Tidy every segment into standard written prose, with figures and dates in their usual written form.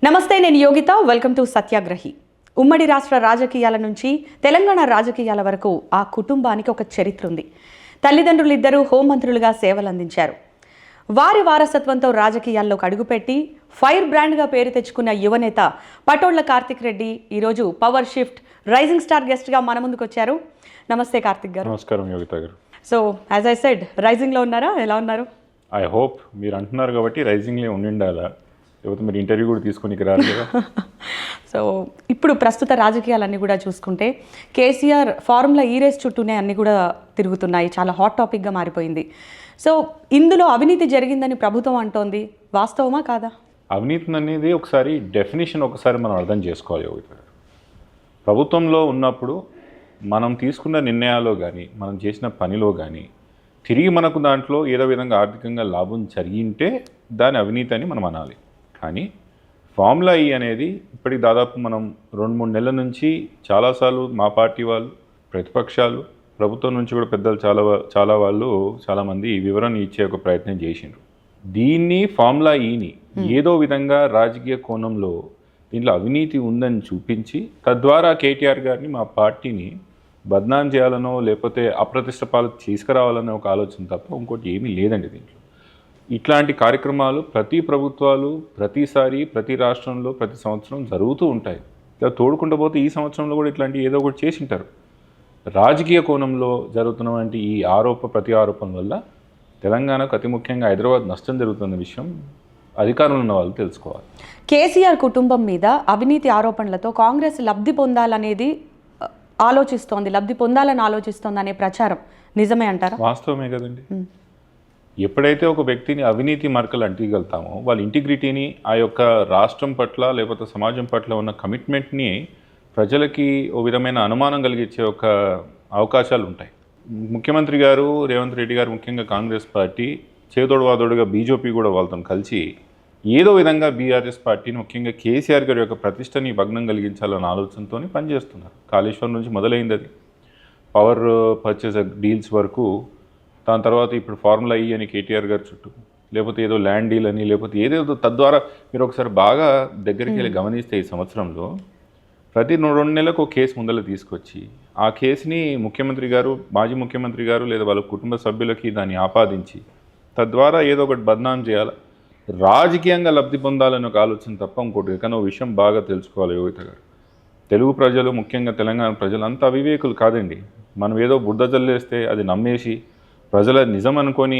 నమస్తే, నేను Yogita. Welcome to సత్యాగ్రహి. ఉమ్మడి రాష్ట్ర రాజకీయాల నుంచి తెలంగాణ రాజకీయాల వరకు ఆ కుటుంబానికి ఒక చరిత్ర ఉంది. తల్లిదండ్రులు ఇద్దరూ హోంమంత్రులుగా సేవలందించారు. వారి వారసత్వంతో రాజకీయాల్లోకి అడుగుపెట్టి ఫైర్ బ్రాండ్గా పేరు తెచ్చుకున్న యువనేత పటోళ్ల కార్తిక్ రెడ్డి ఈరోజు పవర్ షిఫ్ట్ రైజింగ్ స్టార్ గెస్ట్గా మన ముందుకు వచ్చారు. నమస్తే కార్తిక్ గారు. నమస్కారం యోగిత గారు. సో యాజ్ ఐ సెడ్, రైజింగ్లో ఉన్నారా? ఎలా ఉన్నారు? ఐ హోప్ మీరు అంటున్నారు కాబట్టి రైజింగ్లో ఉండాలా, లేకపోతే మీరు ఇంటర్వ్యూ కూడా తీసుకొని రారు కదా. సో ఇప్పుడు ప్రస్తుత రాజకీయాలన్నీ కూడా చూసుకుంటే కేసీఆర్ ఫార్ములా ఈ రేస్ చుట్టూనే అన్నీ కూడా తిరుగుతున్నాయి. చాలా హాట్ టాపిక్గా మారిపోయింది. సో ఇందులో అవినీతి జరిగిందని ప్రభుత్వం అంటోంది. వాస్తవమా కాదా? అవినీతి అనేది డెఫినేషన్ ఒకసారి మనం అర్థం చేసుకోవాలి యోగిత గారు. ప్రభుత్వంలో ఉన్నప్పుడు మనం తీసుకున్న నిర్ణయాల్లో కానీ మనం చేసిన పనిలో కానీ తిరిగి మనకు దాంట్లో ఏదో విధంగా ఆర్థికంగా లాభం జరిగింటే దాని అవినీతి అని మనం అనాలి. కానీ ఫార్ములా ఈ అనేది ఇప్పటికి దాదాపు మనం 2-3 నెలల నుంచి చాలాసార్లు మా పార్టీ వాళ్ళు, ప్రతిపక్షాలు, ప్రభుత్వం నుంచి కూడా పెద్దలు చాలామంది వివరణ ఇచ్చే ఒక ప్రయత్నం చేసిండ్రు. దీన్ని ఫార్ములా ఈని ఏదో విధంగా రాజకీయ కోణంలో దీంట్లో అవినీతి ఉందని చూపించి తద్వారా కేటీఆర్ గారిని, మా పార్టీని బద్నాం చేయాలనో లేకపోతే అప్రతిష్ట పాలకు తీసుకురావాలనే ఒక ఆలోచన తప్ప ఇంకోటి ఏమీ లేదండి. దీంట్లో ఇట్లాంటి కార్యక్రమాలు ప్రతి ప్రభుత్వాలు ప్రతిసారి ప్రతి రాష్ట్రంలో ప్రతి సంవత్సరం జరుగుతూ ఉంటాయి. ఇలా తోడుకుంటూ పోతే ఈ సంవత్సరంలో కూడా ఇట్లాంటి ఏదో ఒకటి చేసి ఉంటారు. రాజకీయ కోణంలో జరుగుతున్నటువంటి ఈ ప్రతి ఆరోపణ వల్ల తెలంగాణకు అతి ముఖ్యంగా హైదరాబాద్ నష్టం జరుగుతున్న విషయం అధికారంలో ఉన్న వాళ్ళు తెలుసుకోవాలి. కేసీఆర్ కుటుంబం మీద అవినీతి ఆరోపణలతో కాంగ్రెస్ లబ్ధి పొందాలని ఆలోచిస్తోంది అనే ప్రచారం నిజమే అంటారా? వాస్తవమే కదండి. ఎప్పుడైతే ఒక వ్యక్తిని అవినీతి మార్కలు అంటిగలుగుతామో వాళ్ళ ఇంటిగ్రిటీని, ఆ యొక్క రాష్ట్రం పట్ల లేకపోతే సమాజం పట్ల ఉన్న కమిట్మెంట్ని ప్రజలకి ఓ విధమైన అనుమానం కలిగించే ఒక అవకాశాలు ఉంటాయి. ముఖ్యమంత్రి గారు రేవంత్ రెడ్డి గారు, ముఖ్యంగా కాంగ్రెస్ పార్టీ చేదోడువాదోడుగా బీజేపీ కూడా వాళ్ళతో కలిసి ఏదో విధంగా బీఆర్ఎస్ పార్టీని, ముఖ్యంగా కేసీఆర్ గారి యొక్క ప్రతిష్టని భగ్నం కలిగించాలన్న ఆలోచనతో పనిచేస్తున్నారు. కాళేశ్వరం నుంచి మొదలైంది అది, పవర్ పర్చేస్ డీల్స్ వరకు, దాని తర్వాత ఇప్పుడు ఫార్ములా ఈ అని కేటీఆర్ గారి చుట్టూ, లేకపోతే ఏదో ల్యాండ్ డీల్ అని, లేకపోతే ఏదేదో. తద్వారా మీరు ఒకసారి బాగా దగ్గరికి వెళ్ళి గమనిస్తే ఈ సంవత్సరంలో ప్రతి 2 నెలలకు ఒక కేసు ముందర తీసుకొచ్చి ఆ కేసుని ముఖ్యమంత్రి గారు, మాజీ ముఖ్యమంత్రి గారు లేదా వాళ్ళ కుటుంబ సభ్యులకి దాన్ని ఆపాదించి తద్వారా ఏదో ఒకటి బద్నాం చేయాలి, రాజకీయంగా లబ్ధి పొందాలని ఒక ఆలోచన తప్ప ఇంకోటి. కానీ విషయం బాగా తెలుసుకోవాలి యోగిత గారు. తెలుగు ప్రజలు, ముఖ్యంగా తెలంగాణ ప్రజలు అంత అవివేకులు కాదండి. మనం ఏదో బుడ్డ జల్లేస్తే అది నమ్మేసి ప్రజల నిజం అనుకొని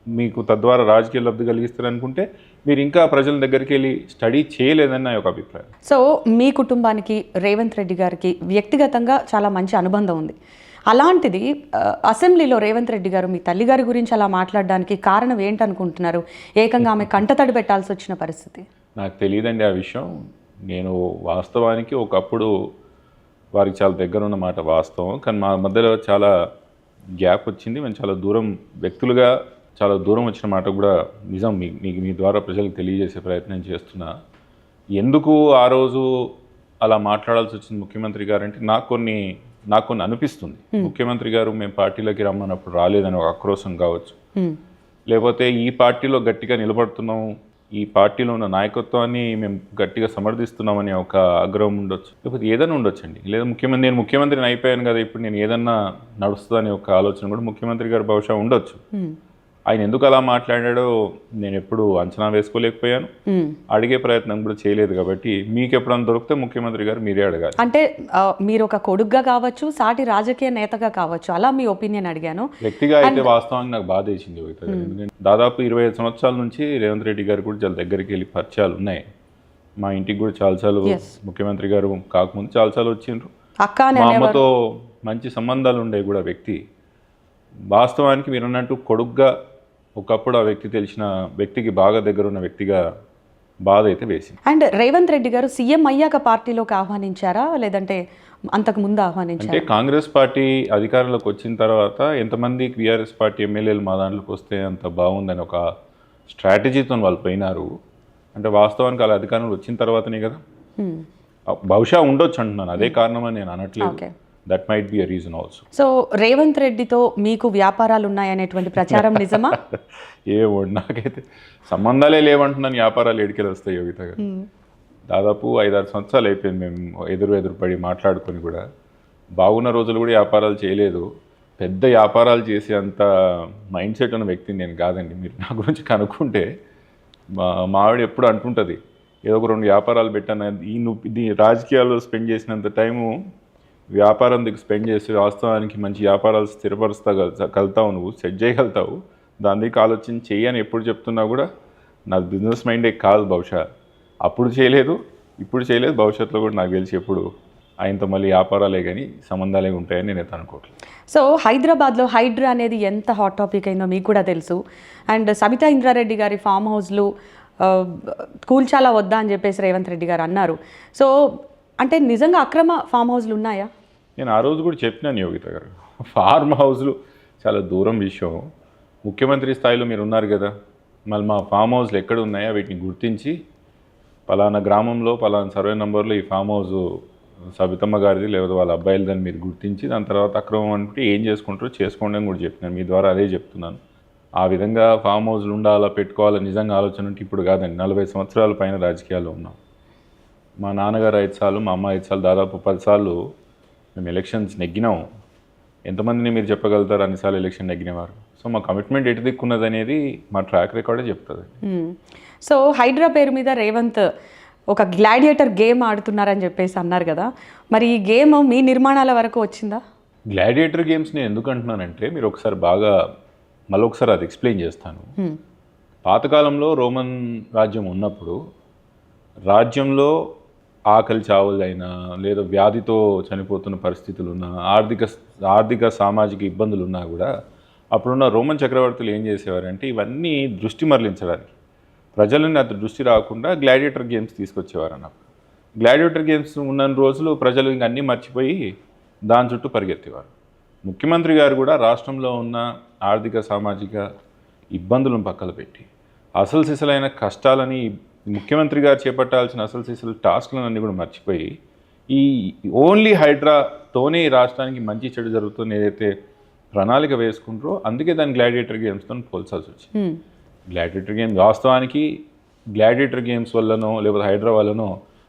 మీకు తద్వారా రాజకీయ లబ్ధి కలిగిస్తారనుకుంటే మీరు ఇంకా ప్రజల దగ్గరికి వెళ్ళి స్టడీ చేయలేదని నా యొక్క అభిప్రాయం. సో మీ కుటుంబానికి, రేవంత్ రెడ్డి గారికి వ్యక్తిగతంగా చాలా మంచి అనుబంధం ఉంది. అలాంటిది అసెంబ్లీలో రేవంత్ రెడ్డి గారు మీ తల్లిగారి గురించి అలా మాట్లాడడానికి కారణం ఏంటనుకుంటున్నారు? ఏకంగా ఆమె కంటతడి పెట్టాల్సి వచ్చిన పరిస్థితి. నాకు తెలియదండి ఆ విషయం. నేను వాస్తవానికి ఒకప్పుడు వారికి చాలా దగ్గర ఉన్న మాట వాస్తవం. కానీ మా మధ్యలో చాలా గ్యాప్ వచ్చింది. మేము చాలా దూరం వ్యక్తులుగా చాలా దూరం వచ్చిన మాట కూడా నిజం. మీ ద్వారా ప్రజలకు తెలియజేసే ప్రయత్నం చేస్తున్నా. ఎందుకు ఆ రోజు అలా మాట్లాడాల్సి వచ్చింది ముఖ్యమంత్రి గారు అంటే నాకు కొన్ని అనిపిస్తుంది. ముఖ్యమంత్రి గారు మేము పార్టీలోకి రమ్మన్నప్పుడు రాలేదని ఒక ఆక్రోశం కావచ్చు, లేకపోతే ఈ పార్టీలో గట్టిగా నిలబడుతున్నాం, ఈ పార్టీలో ఉన్న నాయకత్వాన్ని మేము గట్టిగా సమర్థిస్తున్నామని ఒక ఆగ్రహం ఉండొచ్చు, లేకపోతే ఏదైనా ఉండొచ్చండి. లేదా నేను ముఖ్యమంత్రిని అయిపోయాను కదా, ఇప్పుడు నేను ఏదన్నా నడుస్తుందని ఒక ఆలోచన కూడా ముఖ్యమంత్రి గారు బహుశా ఉండొచ్చు. ఆయన ఎందుకు అలా మాట్లాడాడో నేను ఎప్పుడు అంచనా వేసుకోలేకపోయాను, అడిగే ప్రయత్నం కూడా చేయలేదు. కాబట్టి మీకు ఎప్పుడన్నా దొరికితే ముఖ్యమంత్రి గారు మీరే అడగాలి. అంటే మీరు ఒక కొడుగ్గా కావచ్చు, సాటి రాజకీయ నేతగా కావచ్చు, అలా మీ ఒపీనియన్ అడిగాను. వ్యక్తిగా అయితే వాస్తవానికి నాకు బాధ వేసింది. ఎందుకంటే దాదాపు 25 సంవత్సరాల నుంచి రేవంత్ రెడ్డి గారు కూడా చాలా దగ్గరికి వెళ్ళి పరిచయాలు ఉన్నాయి. మా ఇంటికి కూడా చాలాసార్లు ముఖ్యమంత్రి గారు కాకముందు చాలాసార్లు వచ్చిండ్రు. మా అమ్మతో మంచి సంబంధాలు ఉండేవి కూడా వ్యక్తి. వాస్తవానికి మీరు అన్నట్టు కొడుగ్గా ఒకప్పుడు ఆ వ్యక్తి తెలిసిన వ్యక్తికి బాగా దగ్గర ఉన్న వ్యక్తిగా బాధ అయితే వేసింది. అండ్ రేవంత్ రెడ్డి గారు సీఎం అయ్యాక పార్టీలోకి ఆహ్వానించారా, లేదంటే అంతకు ముందు ఆహ్వానించారా? అంటే కాంగ్రెస్ పార్టీ అధికారంలోకి వచ్చిన తర్వాత ఎంతమంది బీఆర్ఎస్ పార్టీ ఎమ్మెల్యేలు మా దాంట్లోకి వస్తే అంత బాగుందని ఒక స్ట్రాటజీతో వాళ్ళు పోయినారు. అంటే వాస్తవానికి అలా అధికారంలో వచ్చిన తర్వాతనే కదా. బహుశా ఉండొచ్చు అంటున్నాను, అదే కారణమని నేను అనట్లేదు. That might be a reason also. So Revanth రెడ్డితో మీకు వ్యాపారాలు ఉన్నాయనేటువంటి ప్రచారం నిజమా? నాకైతే సంబంధాలే లేవంటున్నాను, వ్యాపారాలు ఎడికెళ్ళి వస్తాయి యోగిత గారు. దాదాపు 5-6 సంవత్సరాలు అయిపోయింది మేము ఎదురుపడి మాట్లాడుకొని కూడా. బాగున్న రోజులు కూడా వ్యాపారాలు చేయలేదు. పెద్ద వ్యాపారాలు చేసే అంత మైండ్ సెట్ ఉన్న వ్యక్తిని నేను కాదండి. మీరు నా గురించి కనుక్కుంటే మా ఆవిడ ఎప్పుడు అంటుంటుంది, ఏదో ఒక 2 వ్యాపారాలు పెట్టాను, ఈ రాజకీయాల్లో స్పెండ్ చేసినంత టైము వ్యాపారం దగ్గర స్పెండ్ చేసి వాస్తవానికి మంచి వ్యాపారాలు స్థిరపరుస్తాగలుగుతావు, నువ్వు సెట్ చేయగలుగుతావు, దాని దగ్గర ఆలోచన చెయ్యి అని ఎప్పుడు చెప్తున్నా కూడా నాకు బిజినెస్ మైండే కాదు. బహుశా అప్పుడు చేయలేదు, ఇప్పుడు చేయలేదు, భవిష్యత్తులో కూడా నాకు తెలిసి ఎప్పుడు ఆయనతో మళ్ళీ వ్యాపారాలే కానీ సంబంధాలే ఉంటాయని నేను అనుకోవట్లేదు. సో హైదరాబాద్లో హైడ్రా అనేది ఎంత హాట్ టాపిక్ అయిందో మీకు కూడా తెలుసు. అండ్ సబితా ఇంద్రారెడ్డి గారి ఫామ్ హౌస్లు కూల్చాలా వద్దా అని చెప్పేసి రేవంత్ రెడ్డి గారు అన్నారు. సో అంటే నిజంగా అక్రమ ఫామ్ హౌస్లు ఉన్నాయా? నేను ఆ రోజు కూడా చెప్పినాను యోగిత గారు, ఫార్మ్ హౌస్లు చాలా దూరం విషయం. ముఖ్యమంత్రి స్థాయిలో మీరు ఉన్నారు కదా, మళ్ళీ మా ఫామ్ హౌస్లు ఎక్కడ ఉన్నాయో వీటిని గుర్తించి పలానా గ్రామంలో పలానా సర్వే నెంబర్లో ఈ ఫామ్ హౌస్ సబితమ్మ గారిది లేదా వాళ్ళ అబ్బాయిలదని మీరు గుర్తించి దాని తర్వాత అక్రమం అంటే ఏం చేసుకుంటారో చేసుకోండి అని కూడా చెప్పినాను. మీ ద్వారా అదే చెప్తున్నాను. ఆ విధంగా ఫామ్ హౌస్లు ఉండాలా, పెట్టుకోవాలని నిజంగా ఆలోచన ఉంటే ఇప్పుడు కాదండి, 40 సంవత్సరాల పైన రాజకీయాల్లో ఉన్నాం. మా నాన్నగారు 5 సార్లు, మా అమ్మ 5 సార్లు, దాదాపు 10 సార్లు మేము ఎలక్షన్స్ నెగ్గినాం. ఎంతమందిని మీరు చెప్పగలుగుతారు అన్నిసార్లు ఎలక్షన్ నెగ్గినవారు? సో మా కమిట్మెంట్ ఎటు దిక్కున్నది అనేది మా ట్రాక్ రికార్డే చెప్తుంది. సో హైడ్రా పేరు మీద రేవంత్ ఒక గ్లాడియేటర్ గేమ్ ఆడుతున్నారని చెప్పేసి అన్నారు కదా, మరి ఈ గేమ్ మీ నిర్మాణాల వరకు వచ్చిందా? గ్లాడియేటర్ గేమ్స్ నేను ఎందుకు అంటున్నానంటే, మీరు ఒకసారి బాగా మళ్ళొకసారి అది ఎక్స్ప్లెయిన్ చేస్తాను. పాతకాలంలో రోమన్ రాజ్యం ఉన్నప్పుడు రాజ్యంలో ఆకలి చావులైనా లేదా వ్యాధితో చనిపోతున్న పరిస్థితులు ఉన్నా, ఆర్థిక సామాజిక ఇబ్బందులు ఉన్నా కూడా అప్పుడున్న రోమన్ చక్రవర్తులు ఏం చేసేవారంటే ఇవన్నీ దృష్టి మరలించడానికి, ప్రజలని అంత దృష్టి రాకుండా గ్లాడియేటర్ గేమ్స్ తీసుకొచ్చేవారు అన్నప్పుడు. గ్లాడియేటర్ గేమ్స్ ఉన్న రోజులు ప్రజలు ఇంక అన్నీ మర్చిపోయి దాని చుట్టూ పరిగెత్తేవారు. ముఖ్యమంత్రి గారు కూడా రాష్ట్రంలో ఉన్న ఆర్థిక సామాజిక ఇబ్బందులను పక్కన పెట్టి అసలు సిసలైన కష్టాలని, ముఖ్యమంత్రి గారు చేపట్టాల్సిన అసలు సిసలు టాస్క్లను అన్నీ కూడా మర్చిపోయి ఈ ఓన్లీ హైడ్రాతోనే ఈ రాష్ట్రానికి మంచి చెడు జరుగుతుంది ఏదైతే ప్రణాళిక వేసుకుంటారో అందుకే దాన్ని గ్లాడియేటర్ గేమ్స్తో పోల్చాల్సి వచ్చింది. గ్లాడియేటర్ గేమ్స్ వాస్తవానికి గ్లాడియేటర్ గేమ్స్ వల్లనో లేకపోతే హైడ్రా వల్లనో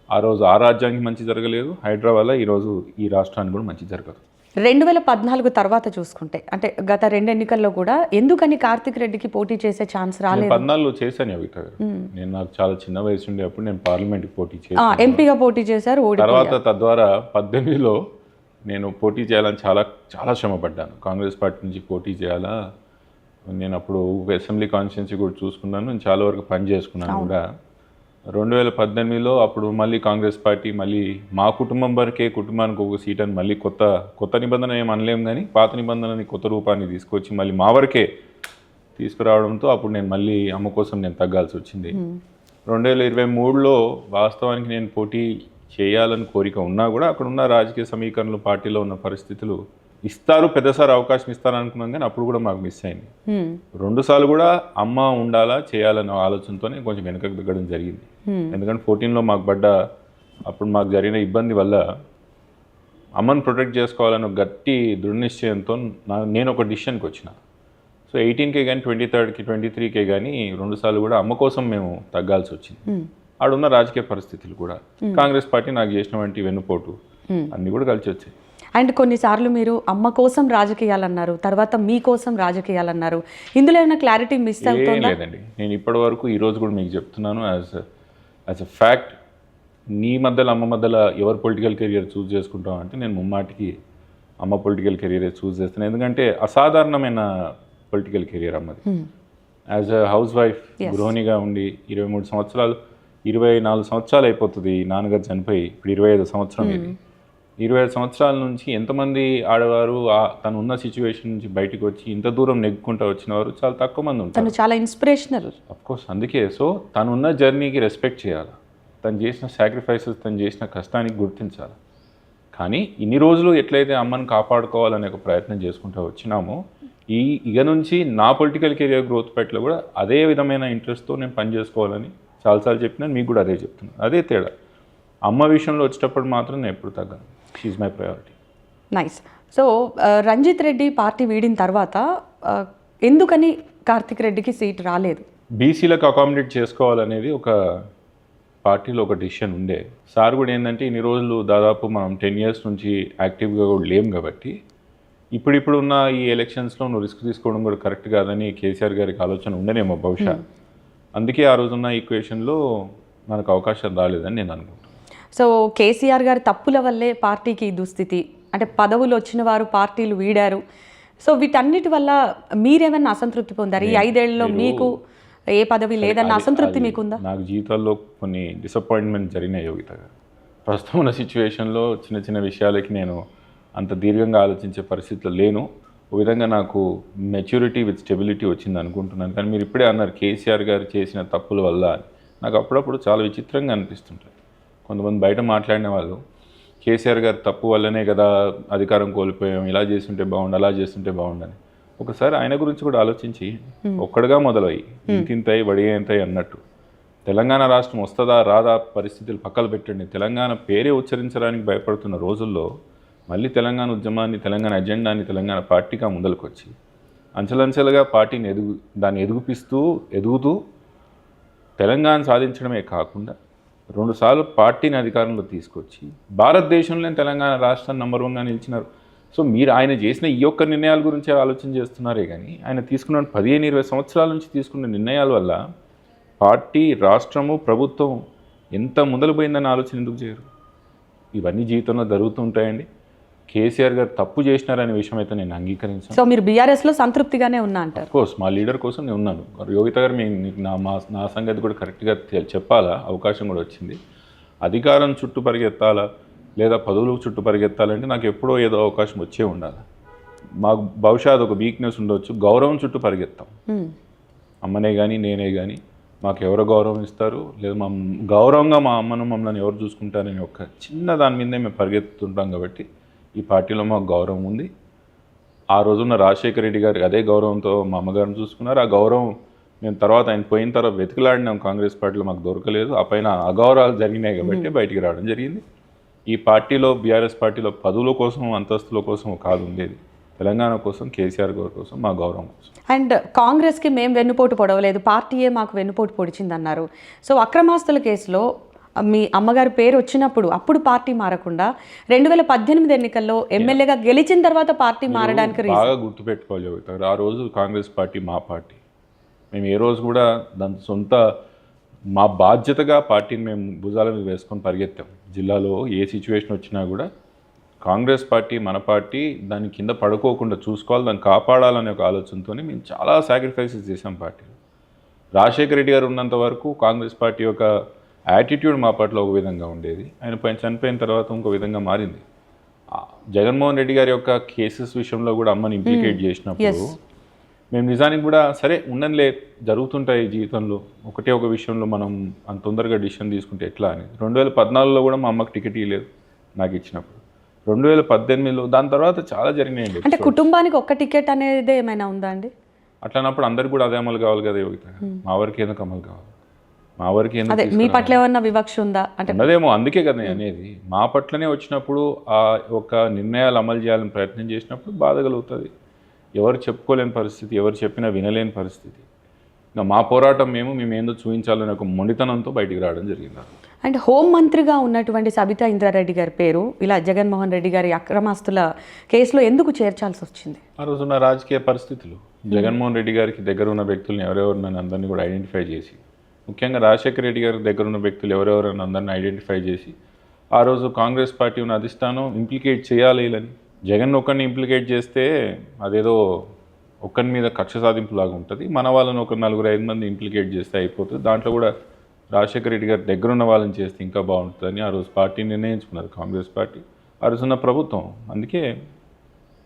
ఆ రోజు ఆ రాజ్యానికి మంచి జరగలేదు, హైడ్రా వల్ల ఈరోజు ఈ రాష్ట్రానికి కూడా మంచి జరగదు. 2014 తర్వాత చూసుకుంటే అంటే గత 2 ఎన్నికల్లో కూడా ఎందుకని కార్తిక్ రెడ్డికి పోటీ చేసే ఛాన్స్ రాలేదు? 14లో చేశాను యోగిత గారు. నేను నాకు చాలా చిన్న వయసు ఉండేప్పుడు నేను పార్లమెంట్కి పోటీ చేశాను, ఎంపీగా పోటీ చేశారు. తర్వాత తద్వారా 18లో నేను పోటీ చేయాలని చాలా చాలా శ్రమపడ్డాను. కాంగ్రెస్ పార్టీ నుంచి పోటీ చేయాలా, నేను అప్పుడు అసెంబ్లీ కాన్స్టిట్యున్సీ కూడా చూసుకున్నాను, నేను చాలా వరకు పని చేసుకున్నాను కూడా. 2018లో అప్పుడు మళ్ళీ కాంగ్రెస్ పార్టీ మళ్ళీ మా కుటుంబం వరకే, కుటుంబానికి ఒక సీట్ అని మళ్ళీ కొత్త నిబంధన ఏం అనలేం కానీ పాత నిబంధనని కొత్త రూపాన్ని తీసుకొచ్చి మళ్ళీ మా వరకే తీసుకురావడంతో అప్పుడు నేను మళ్ళీ అమ్మ కోసం నేను తగ్గాల్సి వచ్చింది. 2023లో వాస్తవానికి నేను పోటీ చేయాలని కోరిక ఉన్నా కూడా అక్కడ ఉన్న రాజకీయ సమీకరణలు, పార్టీలో ఉన్న పరిస్థితులు ఇస్తారు, పెద్దసారి అవకాశం ఇస్తారు అనుకున్నాం కానీ అప్పుడు కూడా మాకు మిస్ అయింది. 2 సార్లు కూడా అమ్మ ఉండాలా చేయాలన్న ఆలోచనతోనే కొంచెం వెనకకు దిగడం జరిగింది. ఎందుకంటే 14లో అప్పుడు మాకు జరిగిన ఇబ్బంది వల్ల అమ్మను ప్రొటెక్ట్ చేసుకోవాలని గట్టి దృఢ నిశ్చయంతో నేను ఒక డిసిషన్కి వచ్చిన. సో 18కే కానీ 23కి 23కే కానీ 2 సార్లు కూడా అమ్మ కోసం మేము తగ్గాల్సి వచ్చింది. ఆడున్న రాజకీయ పరిస్థితులు కూడా, కాంగ్రెస్ పార్టీ నాకు చేసినటువంటి వెన్నుపోటు అన్నీ కూడా కలిసి వచ్చాయి. అండ్ కొన్నిసార్లు మీరు అమ్మ కోసం రాజకీయాలన్నారు, తర్వాత మీకోసం రాజకీయాలన్నారు, ఇందులో ఏమైనా క్లారిటీ మిస్ అవుతుందా? లేదండి, నేను ఇప్పటి వరకు ఈరోజు కూడా మీకు చెప్తున్నాను యాజ్ అ ఫ్యాక్ట్, నీ మధ్యలో అమ్మ మధ్యలో ఎవరు పొలిటికల్ కెరియర్ చూస్ చేసుకుంటాం అంటే నేను ముమ్మాటికి అమ్మ పొలిటికల్ కెరియరే చూస్ చేస్తాను. ఎందుకంటే అసాధారణమైన పొలిటికల్ కెరియర్ అమ్మది. యాజ్ అ హౌస్ వైఫ్, గృహిణిగా ఉండి 23 సంవత్సరాలు 24 సంవత్సరాలు అయిపోతుంది నాన్నగారు చనిపోయి, ఇప్పుడు 25 సంవత్సరం ఇది. 25 సంవత్సరాల నుంచి ఎంతమంది ఆడవారు తను ఉన్న సిచ్యువేషన్ నుంచి బయటకు వచ్చి ఇంత దూరం నెగ్గుకుంటూ వచ్చిన వారు చాలా తక్కువ మంది ఉంటారు. తను చాలా ఇన్స్పిరేషనల్ అఫ్కోర్స్. అందుకే సో తను ఉన్న జర్నీకి రెస్పెక్ట్ చేయాలి, తను చేసిన సాక్రిఫైసెస్, తను చేసిన కష్టానికి గుర్తించాలి. కానీ ఇన్ని రోజులు ఎట్లయితే అమ్మని కాపాడుకోవాలనే ఒక ప్రయత్నం చేసుకుంటూ వచ్చినామో ఇక నుంచి నా పొలిటికల్ కెరియర్ గ్రోత్ పట్ల కూడా అదే విధమైన ఇంట్రెస్ట్తో నేను పని చేసుకోవాలని చాలాసార్లు చెప్పినాను, మీకు కూడా అదే చెప్తున్నాను. అదే తేడా, అమ్మ విషయంలో వచ్చేటప్పుడు మాత్రం నేను ఎప్పుడు తగ్గను. She my priority. Nice. So Ranjith Reddy party వీడిన తర్వాత ఎందుకని కార్తిక్ రెడ్డికి సీట్ రాలేదు? బీసీలకు అకామిడేట్ చేసుకోవాలనేది ఒక పార్టీలో ఒక డిసిషన్ ఉండే. సార్ కూడా ఏంటంటే ఇన్ని రోజులు దాదాపు మనం 10 years నుంచి యాక్టివ్గా కూడా లేం కాబట్టి ఇప్పుడు ఉన్న ఈ ఎలక్షన్స్లో నువ్వు రిస్క్ తీసుకోవడం కూడా కరెక్ట్ కాదని కేసీఆర్ గారికి ఆలోచన ఉండనేమో బహుశా. అందుకే ఆ రోజున్న ఈక్వేషన్లో మనకు అవకాశం రాలేదని నేను అనుకుంటున్నాను. సో కేసీఆర్ గారి తప్పుల వల్లే పార్టీకి ఈ దుస్థితి, అంటే పదవులు వచ్చిన వారు పార్టీలు వీడారు. సో వీటన్నిటి వల్ల మీరేమన్నా అసంతృప్తి పొందారు? ఈ 5 ఏళ్లలో మీకు ఏ పదవి లేదన్న అసంతృప్తి మీకుందా? నాకు జీవితాల్లో కొన్ని డిసప్పాయింట్మెంట్ జరిగినాయి యోగిత గారు. ప్రస్తుతం ఉన్న సిచ్యువేషన్లో చిన్న చిన్న విషయాలకి నేను అంత దీర్ఘంగా ఆలోచించే పరిస్థితిలో లేను. ఒక విధంగా నాకు మెచ్యూరిటీ విత్ స్టెబిలిటీ వచ్చింది అనుకుంటున్నాను. కానీ మీరు ఇప్పుడే అన్నారు కేసీఆర్ గారు చేసిన తప్పుల వల్ల అని. నాకు అప్పుడప్పుడు చాలా విచిత్రంగా అనిపిస్తుంటుంది. కొంతమంది బయట మాట్లాడిన వాళ్ళు కేసీఆర్ గారు తప్పు వల్లనే కదా అధికారం కోల్పోయాం, ఇలా చేస్తుంటే బాగుండు, అలా చేస్తుంటే బాగుండని. ఒకసారి ఆయన గురించి కూడా ఆలోచించి ఒక్కడుగా మొదలయ్యి ఇంతింతయి వడియంతయి అన్నట్టు తెలంగాణ రాష్ట్రం వస్తుందా రాదా పరిస్థితులు పక్కన పెట్టండి. తెలంగాణ పేరే ఉచ్చరించడానికి భయపడుతున్న రోజుల్లో మళ్ళీ తెలంగాణ ఉద్యమాన్ని, తెలంగాణ ఎజెండాని, తెలంగాణ పార్టీగా ముందలకొచ్చి అంచెలంచెలుగా పార్టీని దాన్ని ఎదుగుతూ తెలంగాణ సాధించడమే కాకుండా 2 సార్లు పార్టీని అధికారంలో తీసుకొచ్చి భారతదేశంలోనే తెలంగాణ రాష్ట్రాన్ని నంబర్ 1గా నిలిచినారు. సో మీరు ఆయన చేసిన ఈ ఒక్క నిర్ణయాల గురించి ఆలోచన చేస్తున్నారే కానీ ఆయన తీసుకున్న 15-20 సంవత్సరాల నుంచి తీసుకున్న నిర్ణయాల వల్ల పార్టీ, రాష్ట్రము, ప్రభుత్వం ఎంత ముందలుపోయిందని ఆలోచన ఎందుకు చేయరు? ఇవన్నీ జీవితంలో జరుగుతుంటాయండి. కేసీఆర్ గారు తప్పు చేసినారనే విషయం అయితే నేను అంగీకరించాను. సో మీరు బీఆర్ఎస్లో సంతృప్తిగానే ఉన్నా అంటారు? కోర్స్ మా లీడర్ కోసం నేను ఉన్నాను. యోగిత గారు నా సంగతి కూడా కరెక్ట్గా చెప్పాలా, అవకాశం కూడా వచ్చింది. అధికారం చుట్టూ పరిగెత్తాలా లేదా పదవులు చుట్టూ పరిగెత్తాలంటే నాకు ఎప్పుడో ఏదో అవకాశం వచ్చే ఉండాలి. మాకు బహుశా అదొక వీక్నెస్ ఉండొచ్చు. గౌరవం చుట్టూ పరిగెత్తాం. అమ్మనే కానీ నేనే కానీ మాకు ఎవరు గౌరవం ఇస్తారు లేదా మా గౌరవంగా మా అమ్మను మమ్మల్ని ఎవరు చూసుకుంటారని ఒక చిన్న దాని మీదే మేము పరిగెత్తుంటాం. కాబట్టి ఈ పార్టీలో మాకు గౌరవం ఉంది. ఆ రోజున్న రాజశేఖర రెడ్డి గారికి అదే గౌరవంతో మా అమ్మగారిని చూసుకున్నారు. ఆ గౌరవం మేము తర్వాత ఆయన పోయిన తర్వాత వెతికిలాడినాం. కాంగ్రెస్ పార్టీలో మాకు దొరకలేదు. ఆ పైన అగౌరవాలు జరిగినాయి కాబట్టి బయటికి రావడం జరిగింది. ఈ పార్టీలో బీఆర్ఎస్ పార్టీలో పదవుల కోసం, అంతస్తుల కోసం కాదు ఉండేది. తెలంగాణ కోసం, కేసీఆర్ గారి కోసం, మా గౌరవం కోసం. అండ్ కాంగ్రెస్కి మేము వెన్నుపోటు పొడవలేదు, పార్టీయే మాకు వెన్నుపోటు పొడిచిందన్నారు. సో అక్రమాస్తుల కేసులో మీ అమ్మగారి పేరు వచ్చినప్పుడు అప్పుడు పార్టీ మారకుండా 2018 ఎన్నికల్లో ఎమ్మెల్యేగా గెలిచిన తర్వాత పార్టీ మారడానికి బాగా గుర్తుపెట్టుకోవాలి. ఆ రోజు కాంగ్రెస్ పార్టీ మా పార్టీ. మేము ఏ రోజు కూడా దాని సొంత మా బాధ్యతగా పార్టీని మేము భుజాల మీద వేసుకొని పరిగెత్తాం. జిల్లాలో ఏ సిచ్యువేషన్ వచ్చినా కూడా కాంగ్రెస్ పార్టీ మన పార్టీ, దాని కింద పడుకోకుండా చూసుకోవాలి, దాన్ని కాపాడాలనే ఒక ఆలోచనతో మేము చాలా సాక్రిఫైసెస్ చేసాం పార్టీలో. రాజశేఖర రెడ్డి గారు ఉన్నంత వరకు కాంగ్రెస్ పార్టీ యొక్క యాటిట్యూడ్ మా పట్ల ఒక విధంగా ఉండేది. ఆయన చనిపోయిన తర్వాత ఇంకో విధంగా మారింది. జగన్మోహన్ రెడ్డి గారి యొక్క కేసెస్ విషయంలో కూడా అమ్మని ఇంప్లికేట్ చేసినప్పుడు మేము నిజానికి కూడా సరే ఉండనిలే, జరుగుతుంటాయి జీవితంలో, ఒక విషయంలో మనం అంత తొందరగా డిసిషన్ తీసుకుంటే ఎట్లా అని 2014లో కూడా మా అమ్మకి టికెట్ ఇవ్వలేదు నాకు ఇచ్చినప్పుడు. 2018లో దాని తర్వాత చాలా జరిగినాయండి. అంటే కుటుంబానికి ఒక్క టికెట్ అనేది ఏమైనా ఉందా అండి? అట్లన్నప్పుడు అందరికి కూడా అదే అమలు కావాలి కదా యోగిత. మా వరకు ఎందుకు అమలు కావాలి? మా వరకు అదే మీ పట్ల ఏమన్నా వివక్ష ఉందా అంటే? అదేమో, అందుకే కదా అనేది. మా పట్లనే వచ్చినప్పుడు ఆ ఒక నిర్ణయాలు అమలు చేయాలని ప్రయత్నం చేసినప్పుడు బాధ కలుగుతుంది. ఎవరు చెప్పుకోలేని పరిస్థితి, ఎవరు చెప్పినా వినలేని పరిస్థితి. ఇంకా మా పోరాటం మేమేందో చూపించాలని ఒక మొండితనంతో బయటికి రావడం జరిగింది. అండ్ హోం మంత్రిగా ఉన్నటువంటి సబితా ఇంద్రారెడ్డి గారి పేరు ఇలా జగన్మోహన్ రెడ్డి గారి అక్రమాస్తుల కేసులో ఎందుకు చేర్చాల్సి వచ్చింది? ఆ రోజున్న రాజకీయ పరిస్థితులు, జగన్మోహన్ రెడ్డి గారికి దగ్గర ఉన్న వ్యక్తులను ఎవరెవరిని అందరినీ కూడా ఐడెంటిఫై చేసి, ముఖ్యంగా రాజశేఖర రెడ్డి గారి దగ్గర ఉన్న వ్యక్తులు ఎవరెవరైనా అందరిని ఐడెంటిఫై చేసి ఆ రోజు కాంగ్రెస్ పార్టీ ఉన్న అధిష్టానం ఇంప్లికేట్ చేయాలి అని. జగన్ ఒక్కరిని ఇంప్లికేట్ చేస్తే అదేదో ఒక్కరి మీద కక్ష సాధింపులాగా ఉంటుంది. మన వాళ్ళని ఒక 4-5 మంది ఇంప్లికేట్ చేస్తే అయిపోతుంది. దాంట్లో కూడా రాజశేఖర రెడ్డి గారి దగ్గర ఉన్న వాళ్ళని చేస్తే ఇంకా బాగుంటుందని ఆ రోజు పార్టీ నిర్ణయించుకున్నారు, కాంగ్రెస్ పార్టీ. ఆ రోజున్న ప్రభుత్వం. అందుకే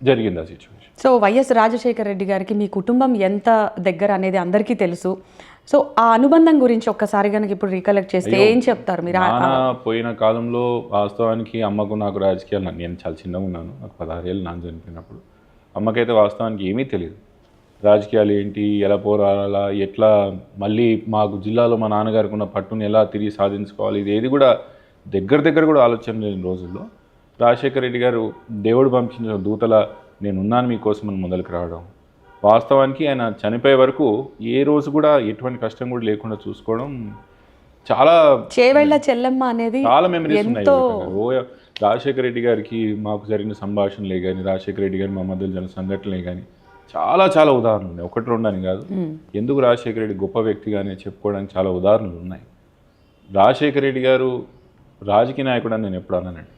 జరిగింది ఆ situation. So YS Rajasekhara Reddy గారికి మీ కుటుంబం ఎంత దగ్గర అనేది అందరికీ తెలుసు. సో ఆ అనుబంధం గురించి ఒక్కసారి కనుక ఇప్పుడు రీకలెక్ట్ చేస్తే ఏం చెప్తారు మీరు? పోయిన కాలంలో వాస్తవానికి అమ్మకు నాకు రాజకీయాలు, నేను చాలా చిన్నగా ఉన్నాను, నాకు 16 ఏళ్ళు నాన్న చనిపోయినప్పుడు. అమ్మకైతే వాస్తవానికి ఏమీ తెలియదు. రాజకీయాలు ఏంటి, ఎలా పోరాడాలా, ఎట్లా మళ్ళీ మాకు జిల్లాలో మా నాన్నగారికి ఉన్న పట్టుని ఎలా తిరిగి సాధించుకోవాలి, ఇది ఏది కూడా దగ్గర కూడా ఆలోచన లేని రోజుల్లో రాజశేఖర రెడ్డి గారు దేవుడు పంపించిన దూతల నేనున్నాను మీకోసం అని మొదలుకు రావడం, వాస్తవానికి ఆయన చనిపోయే వరకు ఏ రోజు కూడా ఎటువంటి కష్టం కూడా లేకుండా చూసుకోవడం చాలా చేవెళ్ళ చెల్లెమ్మ అనేది చాలా మెమరీస్ ఉన్నాయి. ఎంతో ఓ రాజశేఖర రెడ్డి గారికి మాకు జరిగిన సంభాషణలే కానీ, రాజశేఖర రెడ్డి గారి మా మధ్యలో జరిగిన సంఘటనలే కానీ చాలా చాలా ఉదాహరణలు ఉన్నాయి. ఒకటి రెండు అని కాదు. ఎందుకు రాజశేఖర రెడ్డి గొప్ప వ్యక్తిగానే చెప్పుకోవడానికి చాలా ఉదాహరణలు ఉన్నాయి. రాజశేఖర రెడ్డి గారు రాజకీయ నాయకుడు అని నేను ఎప్పుడు అన్నానండి.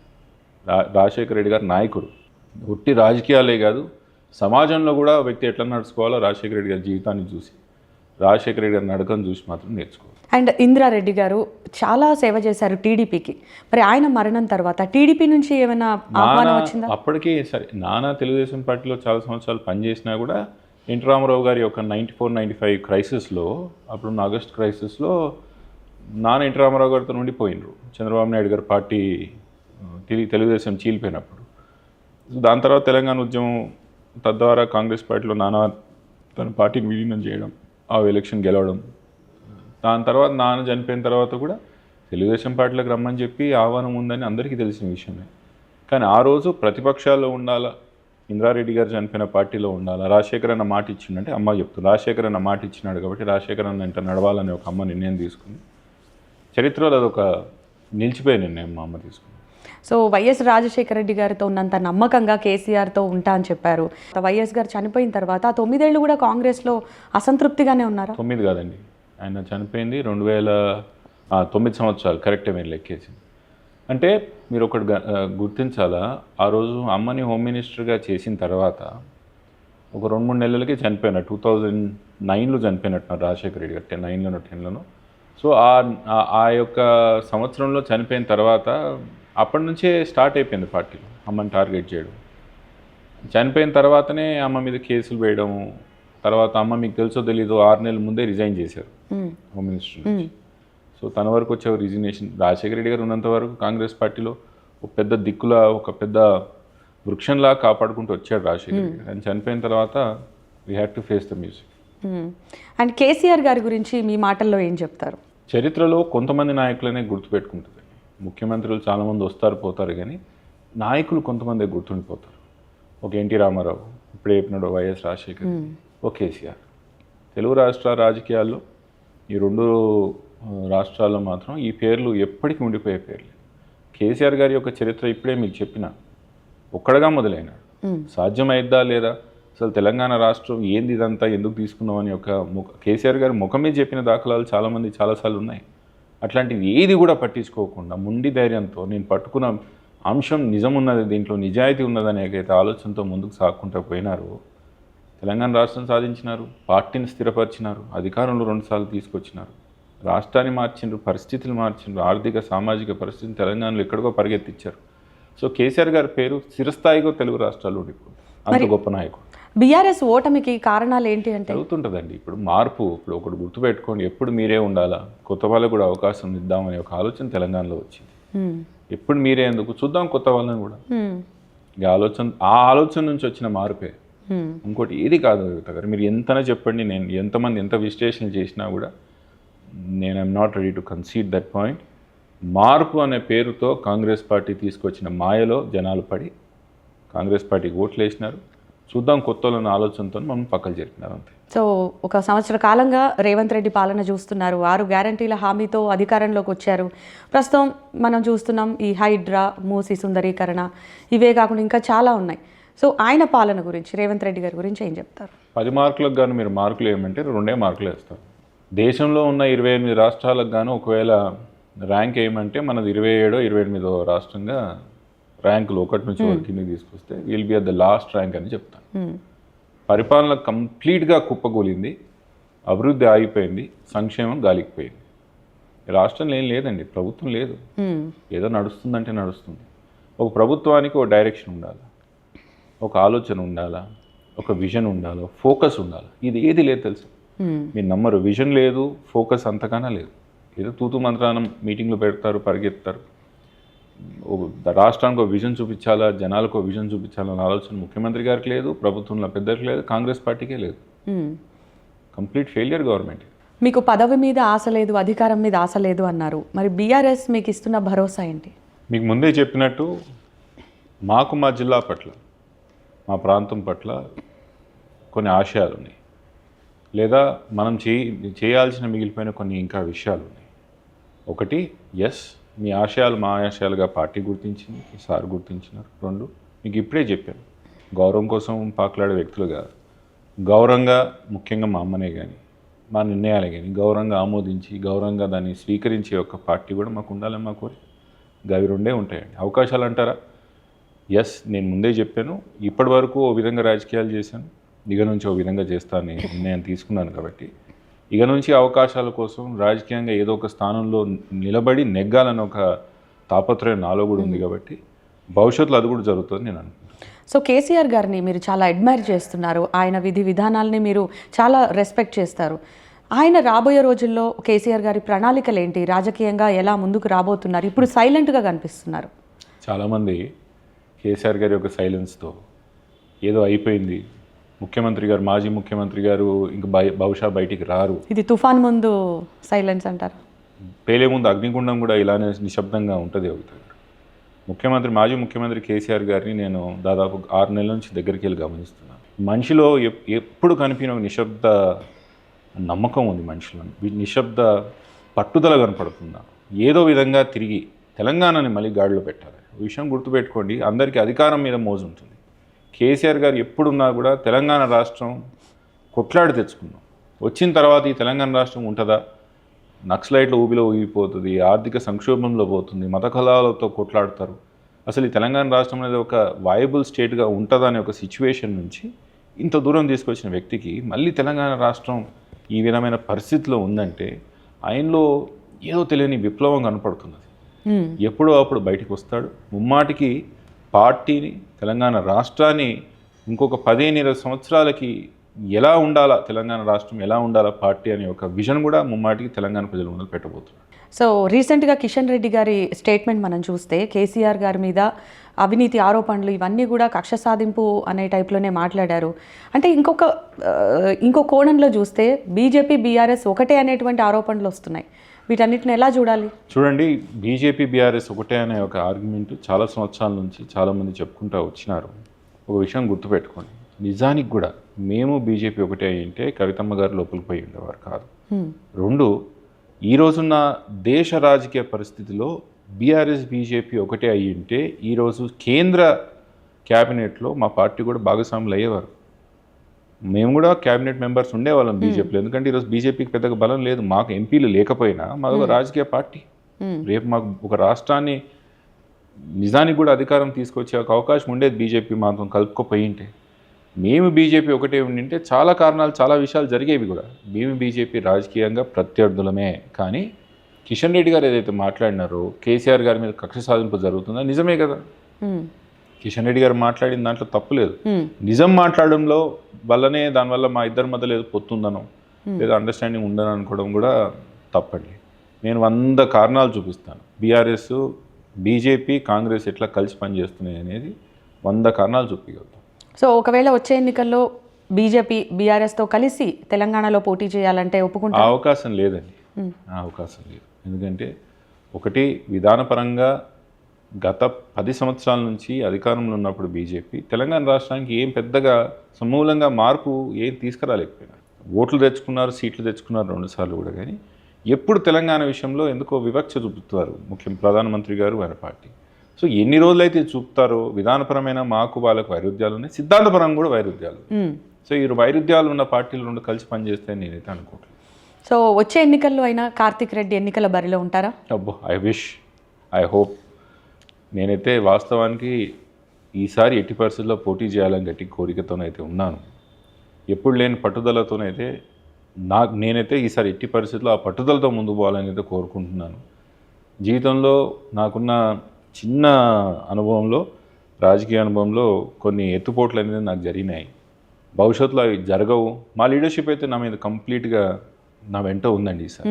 రాజశేఖర రెడ్డి గారు నాయకుడు. ఒట్టి రాజకీయాలే కాదు, సమాజంలో కూడా వ్యక్తి ఎట్లా నడుచుకోవాలో రాజశేఖర రెడ్డి గారి జీవితాన్ని చూసి, రాజశేఖర రెడ్డి గారి నడకను చూసి మాత్రం నేర్చుకోవాలి. అండ్ ఇందిరారెడ్డి గారు చాలా సేవ చేశారు టీడీపీకి. మరి ఆయన మరణం తర్వాత టీడీపీ నుంచి ఏమైనా ఆహ్వానం వచ్చిందా? అప్పటికే సరే నానా తెలుగుదేశం పార్టీలో చాలా సంవత్సరాలు పనిచేసినా కూడా ఎన్టీ రామారావు గారి యొక్క 94-95 క్రైసిస్లో, అప్పుడున్న ఆగస్ట్ క్రైసిస్లో నాన్న ఎన్టీ రామారావు గారితో ఉండిపోయినరు. చంద్రబాబు నాయుడు గారు పార్టీ తెలుగుదేశం చీలిపోయినప్పుడు. దాని తర్వాత తెలంగాణ ఉద్యమం, తద్వారా కాంగ్రెస్ పార్టీలో నానా తన పార్టీని విలీనం చేయడం, ఆ ఎలక్షన్ గెలవడం. దాని తర్వాత నాన్న చనిపోయిన తర్వాత కూడా తెలుగుదేశం పార్టీలోకి రమ్మని చెప్పి ఆహ్వానం ఉందని అందరికీ తెలిసిన విషయమే. కానీ ఆ రోజు ప్రతిపక్షాల్లో ఉండాలా, ఇంద్రారెడ్డి గారు చనిపోయిన పార్టీలో ఉండాలా, రాజశేఖర్ అన్న మాట ఇచ్చిందంటే అమ్మ చెప్తుంది. రాజశేఖర్ అన్న మాట ఇచ్చినాడు కాబట్టి రాజశేఖర్ అన్న ఇంట నడవాలని ఒక అమ్మ నిర్ణయం తీసుకుంది. చరిత్రలో అదొక నిలిచిపోయే నిర్ణయం మా అమ్మ తీసుకుంది. సో వైఎస్ రాజశేఖర రెడ్డి గారితో ఉన్నంత నమ్మకంగా కేసీఆర్తో ఉంటా అని చెప్పారు. వైఎస్ గారు చనిపోయిన తర్వాత 9 ఏళ్ళు కూడా కాంగ్రెస్లో అసంతృప్తిగానే ఉన్నారా? 9 కాదండి, ఆయన చనిపోయింది 2009 సంవత్సరాలు. కరెక్టే మీరు లెక్కేసింది. అంటే మీరు ఒకటి గుర్తించాలా, ఆ రోజు అమ్మని హోమ్ మినిస్టర్గా చేసిన తర్వాత ఒక 2-3 నెలలకి చనిపోయినారు. 2009లో చనిపోయినట్టున్నారు రాజశేఖర రెడ్డి గారు, 9లోనో 10లోనో. సో ఆ యొక్క సంవత్సరంలో చనిపోయిన తర్వాత అప్పటి నుంచే స్టార్ట్ అయిపోయింది పార్టీలో అమ్మని టార్గెట్ చేయడం. చనిపోయిన తర్వాతనే అమ్మ మీద కేసులు వేయడం. తర్వాత అమ్మ మీకు తెలుసో తెలీదో 6 నెలల ముందే రిజైన్ చేశారు హోమ్ మినిస్టర్ నుంచి. సో తన వరకు వచ్చే రిజిగ్నేషన్. రాజశేఖర రెడ్డి గారు ఉన్నంత వరకు కాంగ్రెస్ పార్టీలో ఒక పెద్ద దిక్కులా, ఒక పెద్ద వృక్షంలా కాపాడుకుంటూ వచ్చాడు రాజశేఖర రెడ్డి గారు. ఆయన చనిపోయిన తర్వాత we had to face the music. And KCR గారి గురించి మీ మాటల్లో ఏం చెప్తారు? చరిత్రలో కొంతమంది నాయకులనే గుర్తుపెట్టుకుంటుంది. ముఖ్యమంత్రులు చాలామంది వస్తారు పోతారు, కానీ నాయకులు కొంతమంది గుర్తుండిపోతారు. ఒక ఎన్టీ రామారావు, ఇప్పుడే చెప్పినాడు వైఎస్ రాజశేఖర్, ఒక కేసీఆర్. తెలుగు రాష్ట్ర రాజకీయాల్లో ఈ 2 రాష్ట్రాల్లో మాత్రం ఈ పేర్లు ఎప్పటికీ ఉండిపోయే పేర్లు. కేసీఆర్ గారి యొక్క చరిత్ర ఇప్పుడే మీకు చెప్పిన ఒక్కడగా మొదలైనాడు. సాధ్యమైద్దా లేదా, అసలు తెలంగాణ రాష్ట్రం ఏంది, ఇదంతా ఎందుకు తీసుకున్నామని ఒక కేసీఆర్ గారి ముఖం మీద చెప్పిన దాఖలాలు చాలామంది చాలాసార్లు ఉన్నాయి. అట్లాంటివి ఏది కూడా పట్టించుకోకుండా ముండి ధైర్యంతో నేను పట్టుకున్న అంశం నిజం ఉన్నది, దీంట్లో నిజాయితీ ఉన్నదని ఏకైతే ఆలోచనతో ముందుకు సాగుకుంటూ పోయినారో తెలంగాణ రాష్ట్రం సాధించినారు, పార్టీని స్థిరపరిచినారు, అధికారంలో 2 సార్లు తీసుకొచ్చినారు, రాష్ట్రాన్ని మార్చిండ్రు, పరిస్థితులు మార్చిండ్రు, ఆర్థిక సామాజిక పరిస్థితిని తెలంగాణలో ఎక్కడికో పరిగెత్తించారు. సో కేసీఆర్ గారి పేరు స్థిరస్థాయిగా తెలుగు రాష్ట్రాల్లో ఉండిపోయింది. అంత గొప్ప నాయకుడు. బీఆర్ఎస్ ఓటమికి కారణాలు ఏంటి అంటే? జరుగుతుంటుందండి ఇప్పుడు మార్పు. ఇప్పుడు ఒకటి గుర్తుపెట్టుకోండి, ఎప్పుడు మీరే ఉండాలా, కొత్త వాళ్ళకు కూడా అవకాశం ఇద్దామనే ఒక ఆలోచన తెలంగాణలో వచ్చింది. ఎప్పుడు మీరే ఎందుకు, చూద్దాం కొత్త వాళ్ళని కూడా. ఆ ఆలోచన నుంచి వచ్చిన మార్పే, ఇంకోటి ఏది కాదు. గారు మీరు ఎంతనే చెప్పండి, నేను ఎంతమంది ఎంత విశ్లేషణ చేసినా కూడా నేను I'm not ready to కన్సీడ్ that point. మార్పు అనే పేరుతో కాంగ్రెస్ పార్టీ తీసుకొచ్చిన మాయలో జనాలు పడి కాంగ్రెస్ పార్టీకి ఓట్లు వేసినారు. చూద్దాం కొత్త వాళ్ళని ఆలోచనతో మనం పక్కకు జరిపినారు అంతే. సో 1 సంవత్సర కాలంగా రేవంత్ రెడ్డి పాలన చూస్తున్నారు. 6 గ్యారంటీల హామీతో అధికారంలోకి వచ్చారు. ప్రస్తుతం మనం చూస్తున్నాం ఈ హైడ్రా, మూసి సుందరీకరణ, ఇవే కాకుండా ఇంకా చాలా ఉన్నాయి. సో ఆయన పాలన గురించి, రేవంత్ రెడ్డి గారి గురించి ఏం చెప్తారు? 10 మార్కులకు గాను మీరు మార్కులు ఏమంటే 2 మార్కులు వేస్తారు. దేశంలో ఉన్న 28 రాష్ట్రాలకు గాను ఒకవేళ ర్యాంక్ ఏమంటే మనది 27వ 28వ రాష్ట్రంగా ర్యాంకులు 1 నుంచి 1 కిందకి తీసుకొస్తే will be at the last rank అని చెప్తాను. పరిపాలన కంప్లీట్గా కుప్పగూలింది, అభివృద్ధి ఆగిపోయింది, సంక్షేమం గాలికిపోయింది. రాష్ట్రంలో ఏం లేదండి, ప్రభుత్వం లేదు. ఏదో నడుస్తుందంటే నడుస్తుంది. ఒక ప్రభుత్వానికి ఒక డైరెక్షన్ ఉండాలి, ఒక ఆలోచన ఉండాలా, ఒక విజన్ ఉండాలి, ఫోకస్ ఉండాలి. ఇది ఏది లేదు తెలుసు. మీరు నమ్మరు, విజన్ లేదు, ఫోకస్ అంతగానే లేదు. ఏదో తూతు మంత్రానం మీటింగ్లు పెడతారు, పరిగెత్తారు. రాష్ట్రానికి ఒక విజన్ చూపించాలా, జనాలకు ఒక విజన్ చూపించాలన్న ఆలోచన ముఖ్యమంత్రి గారికి లేదు, ప్రభుత్వంలో పెద్దరికి లేదు, కాంగ్రెస్ పార్టీకే లేదు. Complete failure government. మీకు పదవి మీద ఆశ లేదు, అధికారం మీద ఆశ లేదు అన్నారు. మరి బీఆర్ఎస్ మీకు ఇస్తున్న భరోసా ఏంటి? మీకు ముందే చెప్పినట్టు మాకు మా జిల్లా పట్ల, మా ప్రాంతం పట్ల కొన్ని ఆశయాలు ఉన్నాయి, లేదా మనం చేయాల్సిన మిగిలిపోయిన కొన్ని ఇంకా విషయాలు ఉన్నాయి. ఒకటి, ఎస్ మీ ఆశయాలు మా ఆశయాలుగా పార్టీ గుర్తించింది, సార్ గుర్తించినారు. రెండు, మీకు ఇప్పుడే చెప్పాను, గౌరవం కోసం పాకులాడే వ్యక్తులుగా గౌరవంగా, ముఖ్యంగా మా అమ్మనే కానీ మా నిర్ణయాలే కానీ గౌరవంగా ఆమోదించి గౌరవంగా దాన్ని స్వీకరించే ఒక పార్టీ కూడా మాకు ఉండాలని మా కోరిక. అవి రెండే ఉంటాయండి. అవకాశాలు అంటారా, ఎస్ నేను ముందే చెప్పాను, ఇప్పటి వరకు ఓ విధంగా రాజకీయాలు చేశాను, ఇక నుంచి ఓ విధంగా చేస్తానని నిర్ణయం తీసుకున్నాను. కాబట్టి ఇక నుంచి అవకాశాల కోసం రాజకీయంగా ఏదో ఒక స్థానంలో నిలబడి నెగ్గాలని ఒక తాపత్రయం నాలో కూడా ఉంది. కాబట్టి భవిష్యత్తులో అది కూడా జరుగుతుంది నేను అనుకుంటున్నాను. సో కేసీఆర్ గారిని మీరు చాలా అడ్మైర్ చేస్తున్నారు, ఆయన విధి విధానాలని మీరు చాలా రెస్పెక్ట్ చేస్తారు. ఆయన రాబోయే రోజుల్లో కేసీఆర్ గారి ప్రణాళికలు ఏంటి, రాజకీయంగా ఎలా ముందుకు రాబోతున్నారు? ఇప్పుడు సైలెంట్గా కనిపిస్తున్నారు. చాలామంది కేసీఆర్ గారి యొక్క సైలెన్స్తో ఏదో అయిపోయింది, ముఖ్యమంత్రి గారు, మాజీ ముఖ్యమంత్రి గారు ఇంక బహుశా బయటికి రారు, ఇది తుఫాన్ ముందు సైలెన్స్ అంటారు. పేలే ముందు అగ్నిగుండం కూడా ఇలానే నిశ్శబ్దంగా ఉంటుంది. అవుతారు ముఖ్యమంత్రి, మాజీ ముఖ్యమంత్రి కేసీఆర్ గారిని నేను దాదాపు 6 నెలల నుంచి దగ్గరికి వెళ్ళి గమనిస్తున్నాను. మనిషిలో ఎప్పుడు కనిపిన ఒక నిశ్శబ్ద నమ్మకం ఉంది, మనిషిలో నిశ్శబ్ద పట్టుదల కనపడుతుందా, ఏదో విధంగా తిరిగి తెలంగాణని మళ్ళీ గాడిలో పెట్టాలి. ఈ విషయం గుర్తుపెట్టుకోండి, అందరికీ అధికారం మీద మోజు ఉంటుంది. కేసీఆర్ గారు ఎప్పుడున్నా కూడా తెలంగాణ రాష్ట్రం కొట్లాడి తెచ్చుకున్నాం, వచ్చిన తర్వాత ఈ తెలంగాణ రాష్ట్రం ఉంటుందా, నక్సలైట్ల ఊబిలో ఊగిపోతుంది, ఆర్థిక సంక్షోభంలో పోతుంది, మత కళాలతో కొట్లాడతారు, అసలు ఈ తెలంగాణ రాష్ట్రం అనేది ఒక వయబుల్ స్టేట్గా ఉంటుందా అనే ఒక సిచ్యువేషన్ నుంచి ఇంత దూరం తీసుకొచ్చిన వ్యక్తికి మళ్ళీ తెలంగాణ రాష్ట్రం ఈ విధమైన పరిస్థితిలో ఉందంటే ఆయనలో ఏదో తెలియని విప్లవం కనపడుతున్నది. ఎప్పుడో అప్పుడు బయటికి వస్తాడు. ముమ్మాటికి పార్టీని, తెలంగాణ రాష్ట్రాన్ని ఇంకొక 15-20 సంవత్సరాలకి ఎలా ఉండాలా, తెలంగాణ రాష్ట్రం ఎలా ఉండాలా పార్టీ అనే ఒక విజన్ కూడా ముమ్మాటికి తెలంగాణ ప్రజల ముందు పెట్టబోతున్నారు. సో రీసెంట్గా కిషన్ రెడ్డి గారి స్టేట్మెంట్ మనం చూస్తే కేసీఆర్ గారి మీద అవినీతి ఆరోపణలు ఇవన్నీ కూడా కక్ష సాధింపు అనే టైప్లోనే మాట్లాడారు. అంటే ఇంకో కోణంలో చూస్తే బీజేపీ బీఆర్ఎస్ ఒకటే అనేటువంటి ఆరోపణలు వస్తున్నాయి. వీటన్నిటిని ఎలా చూడాలి? చూడండి, బీజేపీ బీఆర్ఎస్ ఒకటే అనే ఒక ఆర్గ్యుమెంట్ చాలా సంవత్సరాల నుంచి చాలామంది చెప్పుకుంటూ వచ్చినారు. ఒక విషయం గుర్తుపెట్టుకోండి, నిజానికి కూడా మేము బీజేపీ ఒకటే అయ్యింటే కవితమ్మ గారు లోపలికి పోయి ఉండేవారు కాదు. రెండు, ఈ రోజున్న దేశ రాజకీయ పరిస్థితిలో బీఆర్ఎస్ బీజేపీ ఒకటే అయ్యింటే ఈరోజు కేంద్ర క్యాబినెట్లో మా పార్టీ కూడా భాగస్వాములు అయ్యేవారు. మేము కూడా క్యాబినెట్ మెంబర్స్ ఉండేవాళ్ళం బీజేపీలో. ఎందుకంటే ఈరోజు బీజేపీకి పెద్దగా బలం లేదు, మాకు ఎంపీలు లేకపోయినా మాకు రాజకీయ పార్టీ. రేపు మాకు ఒక రాష్ట్రాన్ని నిజానికి కూడా అధికారం తీసుకొచ్చే ఒక అవకాశం ఉండేది బీజేపీ మాత్రం కలుపుకోపోయింటే. మేము బీజేపీ ఒకటే ఉండింటే చాలా కారణాలు, చాలా విషయాలు జరిగేవి కూడా. మేము బీజేపీ రాజకీయంగా ప్రత్యర్థులమే. కానీ కిషన్ రెడ్డి గారు ఏదైతే మాట్లాడినారో కేసీఆర్ గారి మీద కక్ష సాధింపు జరుగుతుందో నిజమే కదా. కిషన్ రెడ్డి గారు మాట్లాడిన దాంట్లో తప్పు లేదు. నిజం మాట్లాడడంలో వల్లనే దానివల్ల మా ఇద్దరి మధ్య ఏదో పొత్తుందనో లేదా అండర్స్టాండింగ్ ఉందని అనుకోవడం కూడా తప్పండి. నేను 100 కారణాలు చూపిస్తాను. బీఆర్ఎస్, బీజేపీ, కాంగ్రెస్ ఎట్లా కలిసి పనిచేస్తున్నాయి అనేది 100 కారణాలు చూపించగలుగుతాం. సో ఒకవేళ వచ్చే ఎన్నికల్లో బీజేపీ బీఆర్ఎస్తో కలిసి తెలంగాణలో పోటీ చేయాలంటే ఒప్పుకుంటా? అవకాశం లేదండి, అవకాశం లేదు. ఎందుకంటే ఒకటి, విధానపరంగా గత 10 సంవత్సరాల నుంచి అధికారంలో ఉన్నప్పుడు బీజేపీ తెలంగాణ రాష్ట్రానికి ఏం పెద్దగా సమూలంగా మార్పు ఏం తీసుకురాలేకపోయినారు. ఓట్లు తెచ్చుకున్నారు, సీట్లు తెచ్చుకున్నారు 2 సార్లు కూడా. కానీ ఎప్పుడు తెలంగాణ విషయంలో ఎందుకో వివక్ష చూపుతున్నారు ముఖ్యం ప్రధానమంత్రి గారు, ఆయన పార్టీ. సో ఎన్ని రోజులైతే చూపుతారో విధానపరమైన మాకు వాళ్ళకు వైరుధ్యాలు ఉన్నాయి, సిద్ధాంతపరంగా కూడా వైరుధ్యాలు. సో ఈ వైరుధ్యాలు ఉన్న పార్టీలు 2 కలిసి పనిచేస్తే నేనైతే అనుకోవట్లేదు. సో వచ్చే ఎన్నికల్లో అయినా కార్తిక్ రెడ్డి ఎన్నికల బరిలో ఉంటారా? అబ్బో, ఐ విష్, ఐ హోప్. నేనైతే వాస్తవానికి ఈసారి ఎట్టి పరిస్థితుల్లో పోటీ చేయాలని గట్టి కోరికతోనైతే ఉన్నాను. ఎప్పుడు లేని పట్టుదలతోనైతే నేనైతే ఈసారి ఎట్టి పరిస్థితుల్లో ఆ పట్టుదలతో ముందుకు పోవాలని అయితే కోరుకుంటున్నాను. జీవితంలో నాకున్న చిన్న అనుభవంలో, రాజకీయ అనుభవంలో కొన్ని ఎత్తుపోట్లు అనేది నాకు జరిగినాయి. భవిష్యత్తులో అవి జరగవు. మా లీడర్షిప్ అయితే నా మీద కంప్లీట్గా నా వెంట ఉందండి. ఈసారి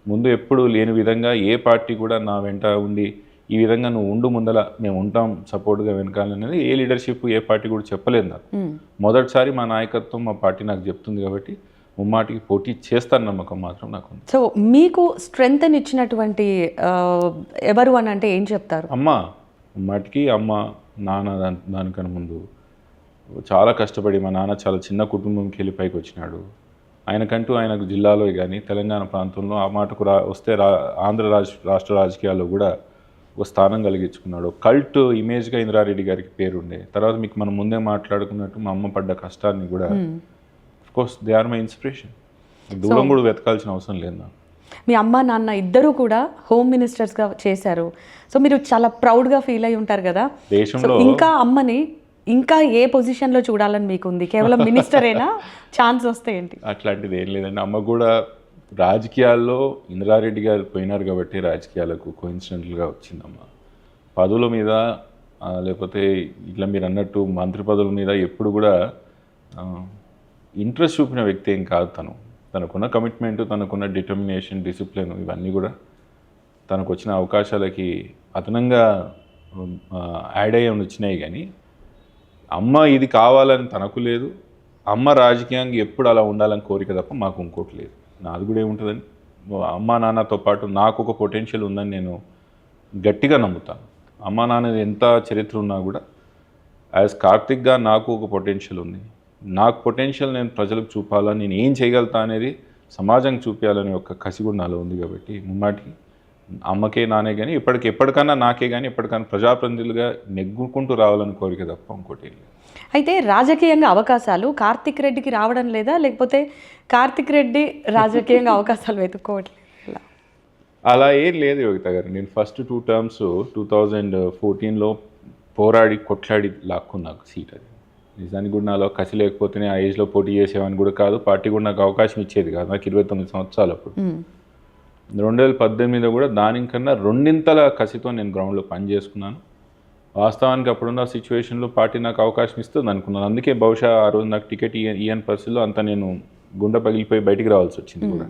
ముందు ఎప్పుడు లేని విధంగా ఏ పార్టీ కూడా నా వెంట ఉండి ఈ విధంగా నువ్వు ఉండు, ముందల మేము ఉంటాం సపోర్ట్గా వెనకాలనేది ఏ లీడర్షిప్, ఏ పార్టీ కూడా చెప్పలేదు నాకు. మొదటిసారి మా నాయకత్వం, మా పార్టీ నాకు చెప్తుంది. కాబట్టి ముమ్మాటికి పోటీ చేస్తాను నమ్మకం మాత్రం నాకు ఉంది. సో మీకు స్ట్రెంగ్త్ ఇచ్చినటువంటి ఎవరు అని అంటే ఏం చెప్తారు? అమ్మ, ముమ్మాటికి అమ్మ, నాన్న. దానికన్నా ముందు చాలా కష్టపడి, మా నాన్న చాలా చిన్న కుటుంబంకి వెళ్ళి పైకి వచ్చినాడు. ఆయనకంటూ ఆయనకు జిల్లాలో కానీ తెలంగాణ ప్రాంతంలో ఆ మాటకు వస్తే రాష్ట్ర రాజకీయాల్లో కూడా ఒక స్థానం కలిగించుకున్నాడు. కల్ట్ ఇమేజ్గా ఇంద్రారెడ్డి గారికి పేరుండే. తర్వాత మీకు మనం ముందే మాట్లాడుకున్నట్టు మా అమ్మ పడ్డ కష్టాన్ని కూడా course they are my inspiration. దూరం కూడా వెతకాల్సిన అవసరం లేదు నాకు. మీ అమ్మ నాన్న ఇద్దరు కూడా హోమ్ మినిస్టర్స్గా చేశారు. సో మీరు చాలా ప్రౌడ్గా ఫీల్ అయి ఉంటారు కదా. దేశంలో ఇంకా అమ్మని ఇంకా ఏ పొజిషన్లో చూడాలని మీకు ఉంది? కేవలం మినిస్టరేనా? ఛాన్స్ వస్తే ఏంటి? అట్లాంటిది ఏం లేదండి. అమ్మ కూడా రాజకీయాల్లో ఇంద్రారెడ్డి గారు పోయినారు కాబట్టి రాజకీయాలకు కోఇన్సిడెంటల్గా వచ్చిందమ్మ. పదవుల మీద లేకపోతే ఇట్లా మీరు అన్నట్టు మంత్రి పదవుల మీద ఎప్పుడు కూడా ఇంట్రెస్ట్ చూపిన వ్యక్తి ఏం కాదు తను. తనకున్న కమిట్మెంట్, తనకున్న డిటర్మినేషన్, డిసిప్లిన్ ఇవన్నీ కూడా తనకు వచ్చిన అవకాశాలకి అదనంగా యాడ్ అయ్యి వచ్చినాయి. కానీ అమ్మ ఇది కావాలని తనకు లేదు. అమ్మ రాజకీయంగా ఎప్పుడు అలా ఉండాలని కోరిక తప్ప మాకు ఇంకోటి లేదు. నాది కూడా ఏముంటుందని, అమ్మ నాన్నతో పాటు నాకు ఒక పొటెన్షియల్ ఉందని నేను గట్టిగా నమ్ముతాను. అమ్మ నాన్నది ఎంత చరిత్ర ఉన్నా కూడా యాజ్ కార్తిక్గా నాకు ఒక పొటెన్షియల్ ఉంది. నాకు పొటెన్షియల్ నేను ప్రజలకు చూపాలని, నేను ఏం చేయగలుగుతా అనేది సమాజంకి చూపించాలని ఒక కసి కూడా నాలో ఉంది. కాబట్టి ముమ్మాటికి అమ్మకే నానే కానీ ఎప్పటికన్నా నాకే కానీ ఎప్పటికన్నా ప్రజాప్రతినిధులుగా నెగ్గుకుంటూ రావాలని కోరిక తప్ప ఇంకోటి. అయితే రాజకీయంగా అవకాశాలు కార్తిక్ రెడ్డికి రావడం లేదా, లేకపోతే కార్తిక్ రెడ్డి రాజకీయంగా అవకాశాలు వెతుక్కోవట్లేదు? అలా ఏం లేదు యోగిత గారు. నేను ఫస్ట్ 2 టర్మ్స్ 2014లో పోరాడి కొట్లాడి లాక్కున్నాకు సీట్. అది నిజానికి కూడా నాలో కసి లేకపోతేనే ఆ ఏజ్లో పోటీ చేసేవాని కూడా కాదు. పార్టీ కూడా నాకు అవకాశం ఇచ్చేది కాదు. నాకు 29 సంవత్సరాలు అప్పుడు. 2018లో కూడా దానికన్నా రెండింతల కసితో నేను గ్రౌండ్లో పని చేసుకున్నాను. వాస్తవానికి అప్పుడున్న సిచ్యువేషన్లో పార్టీ నాకు అవకాశం ఇస్తుంది అనుకున్నాను. అందుకే బహుశా ఆ రోజు నాకు టికెట్ ఇయ్యని పరిస్థితిలో అంతా నేను గుండె పగిలిపోయి బయటికి రావాల్సి వచ్చింది కూడా.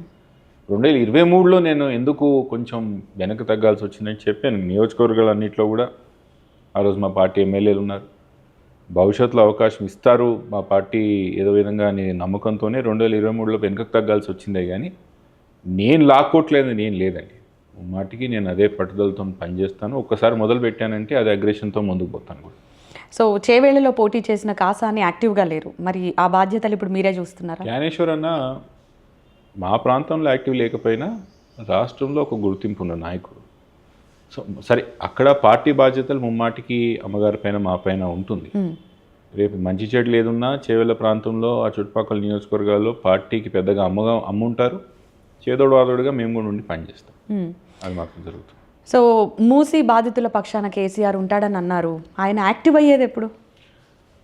2023లో నేను ఎందుకు కొంచెం వెనక్కి తగ్గాల్సి వచ్చిందని చెప్పాను. నియోజకవర్గాలన్నింటిలో కూడా ఆ రోజు మా పార్టీ ఎమ్మెల్యేలు ఉన్నారు. భవిష్యత్తులో అవకాశం ఇస్తారు మా పార్టీ ఏదో విధంగా అనే నమ్మకంతోనే 2023లో వెనక్కి తగ్గాల్సి వచ్చిందే. కానీ నేను లాక్కోట్లేదు, నేను లేదండి. మాటికి నేను అదే పట్టుదలతో పనిచేస్తాను. ఒక్కసారి మొదలు పెట్టానంటే అది అగ్రెషన్తో ముందుకు పోతాను కూడా. సో చేవేళ్లలో పోటీ చేసిన కాసాని యాక్టివ్గా లేరు, మరి ఆ బాధ్యతలు ఇప్పుడు మీరే చూస్తున్నారా? జ్ఞానేశ్వర్ అన్న మా ప్రాంతంలో యాక్టివ్ లేకపోయినా రాష్ట్రంలో ఒక గుర్తింపు ఉన్న నాయకుడు. సో సరే, అక్కడ పార్టీ బాధ్యతలు ముమ్మాటికి అమ్మగారి పైన మా పైన ఉంటుంది. రేపు మంచి చెడు లేదున్నా చేవేళ్ల ప్రాంతంలో ఆ చుట్టుపక్కల నియోజకవర్గాల్లో పార్టీకి పెద్దగా అమ్ముంటారు. చేదోడు వాదోడుగా మేము కూడా ఉండి పనిచేస్తాం. అది మాకు జరుగుతుంది. సో మూసీ బాధితుల పక్షాన కేసీఆర్ ఉంటాడని అన్నారు. ఆయన యాక్టివ్ అయ్యేది ఎప్పుడు?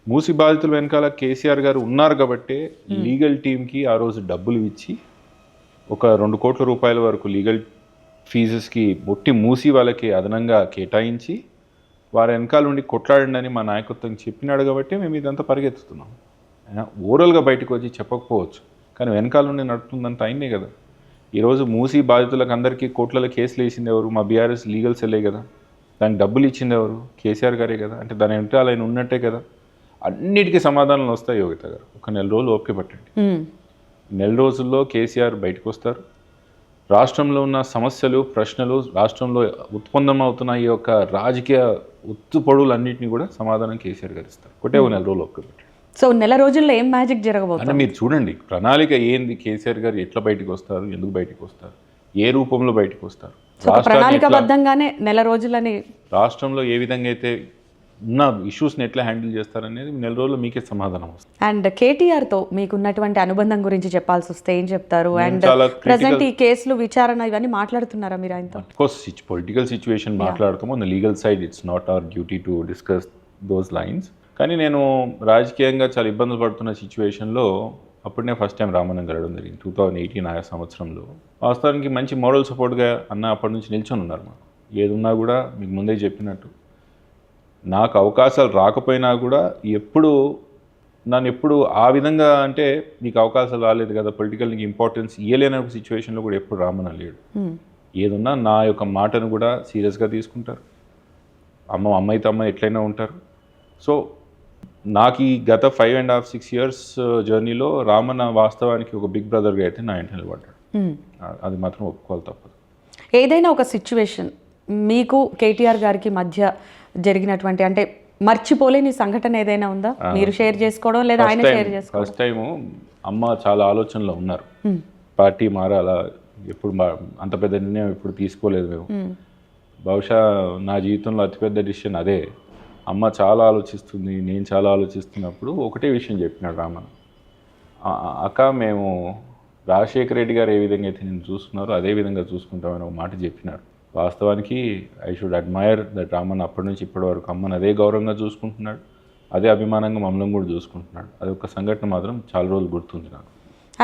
మూసీ బాధితుల వెనకాల కేసీఆర్ గారు ఉన్నారు కాబట్టి లీగల్ టీంకి ఆ రోజు డబ్బులు ఇచ్చి ఒక 2 కోట్ల రూపాయల వరకు లీగల్ ఫీజెస్కి మొట్టి మూసీ వాళ్ళకి అదనంగా కేటాయించి వారి వెనకాల ఉండి కొట్లాడండి అని మా నాయకత్వం చెప్పినాడు. కాబట్టి మేము ఇదంతా పరిగెత్తుతున్నాం. అయినా ఓవరాల్గా బయటకు వచ్చి చెప్పకపోవచ్చు, కానీ వెనకాల నుండి నడుపుతుందంతా అయినే కదా. ఈరోజు మూసీ బాధితులకు అందరికీ కోట్లలో కేసులు వేసింది ఎవరు? మా బీఆర్ఎస్ లీగల్ సెల్లే కదా. దానికి డబ్బులు ఇచ్చింది ఎవరు? కేసీఆర్ గారే కదా. అంటే దాని వెనకాల ఆయన ఉన్నట్టే కదా. అన్నిటికీ సమాధానాలు వస్తాయి యోగిత గారు. ఒక 4 రోజులు ఓపిక పట్టండి. 4 రోజుల్లో కేసీఆర్ బయటకు వస్తారు. రాష్ట్రంలో ఉన్న సమస్యలు, ప్రశ్నలు, రాష్ట్రంలో ఉత్పన్నమవుతున్న ఈ యొక్క రాజకీయ ఉత్తుపొడులన్నింటినీ కూడా సమాధానం కేసీఆర్ గారు ఇస్తారు. ఒకటే 4 రోజులు ఓపిక పట్టండి. సో 4 రోజుల్లో ఏం మ్యాజిక్ జరగబోతుంది అంటే మీరు చూడండి, ప్రణాళిక ఏంది, కేసీఆర్ గారు ఎట్లా బయటకు వస్తారు, ఎందుకు బయటకు వస్తారు, ఏ రూపంలో బయటకు వస్తారు, ప్రణాళికబద్ధంగానే 4 రోజులని రాష్ట్రంలో ఏ విధంగా అయితే ఉన్న ఇష్యూస్ని ఎట్లా హ్యాండిల్ చేస్తారనేది 4 రోజుల్లో మీకే సమాధానం వస్తుంది. అండ్ కేటీఆర్తో మీకున్నటువంటి అనుబంధం గురించి చెప్పాల్సి వస్తే ఏం చెప్తారు? అండ్ ప్రెసెంట్ ఈ కేసులు విచారణ ఇవన్నీ మాట్లాడుతున్నారా మీరు ఆయనతో? అఫ్కోర్స్ పొలిటికల్ సిచ్యువేషన్ మాట్లాడతాము. On the legal side it's not our duty to discuss those lines. కానీ నేను రాజకీయంగా చాలా ఇబ్బందులు పడుతున్న సిచ్యువేషన్లో అప్పుడే ఫస్ట్ టైం రామన్నం కలవడం జరిగింది 2018 ఆ సంవత్సరంలో. వాస్తవానికి మంచి మోరల్ సపోర్ట్గా అన్న అప్పటి నుంచి నిల్చొని ఉన్నారు. మాకు ఏదున్నా కూడా మీకు ముందే చెప్పినట్టు నాకు అవకాశాలు రాకపోయినా కూడా నన్ను ఎప్పుడు ఆ విధంగా అంటే నీకు అవకాశాలు రాలేదు కదా, పొలిటికల్ నీకు ఇంపార్టెన్స్ ఇవ్వలేని ఒక సిచ్యువేషన్లో కూడా ఎప్పుడు రామన్న లేడు. ఏదున్నా నా యొక్క మాటను కూడా సీరియస్గా తీసుకుంటారు. అమ్మాయితో అమ్మాయి ఎట్లయినా ఉంటారు. సో నాకు ఈ గత 5.5-6 years జర్నీలో రామన్న వాస్తవానికి ఒక బిగ్ బ్రదర్గా అయితే నా ఇంట నిలబడ్డాడు. అది మాత్రం ఒప్పుకోవాలి తప్పదు. ఏదైనా ఒక సిచ్యువేషన్ మీకు కేటీఆర్ గారికి మధ్య జరిగినటువంటి, అంటే మర్చిపోలేని సంఘటన ఏదైనా ఉందా మీరు షేర్ చేసుకోవడం లేదా ఆయన షేర్ చేసుకోవడం? ఫస్ట్ టైము అమ్మ చాలా ఆలోచనలో ఉన్నారు, పార్టీ మారాలా, ఎప్పుడు అంత పెద్ద నిర్ణయం ఎప్పుడు తీసుకోలేదు మేము. బహుశా నా జీవితంలో అతిపెద్ద డిసిషన్ అదే. అమ్మ చాలా ఆలోచిస్తుంది, నేను చాలా ఆలోచిస్తున్నప్పుడు ఒకటే విషయం చెప్పినాడు రామన్, అక్క మేము రాజశేఖర రెడ్డి గారు ఏ విధంగా అయితే నేను చూస్తున్నారో అదే విధంగా చూసుకుంటామని ఒక మాట చెప్పినారు. వాస్తవానికి I should admire that Raman అప్పటి నుంచి ఇప్పటి వరకు అమ్మని అదే గౌరవంగా చూసుకుంటున్నాడు, అదే అభిమానంగా మమ్మల్ని కూడా చూసుకుంటున్నాడు. అది ఒక సంఘటన మాత్రం చాలా రోజులు గుర్తుంది నాకు.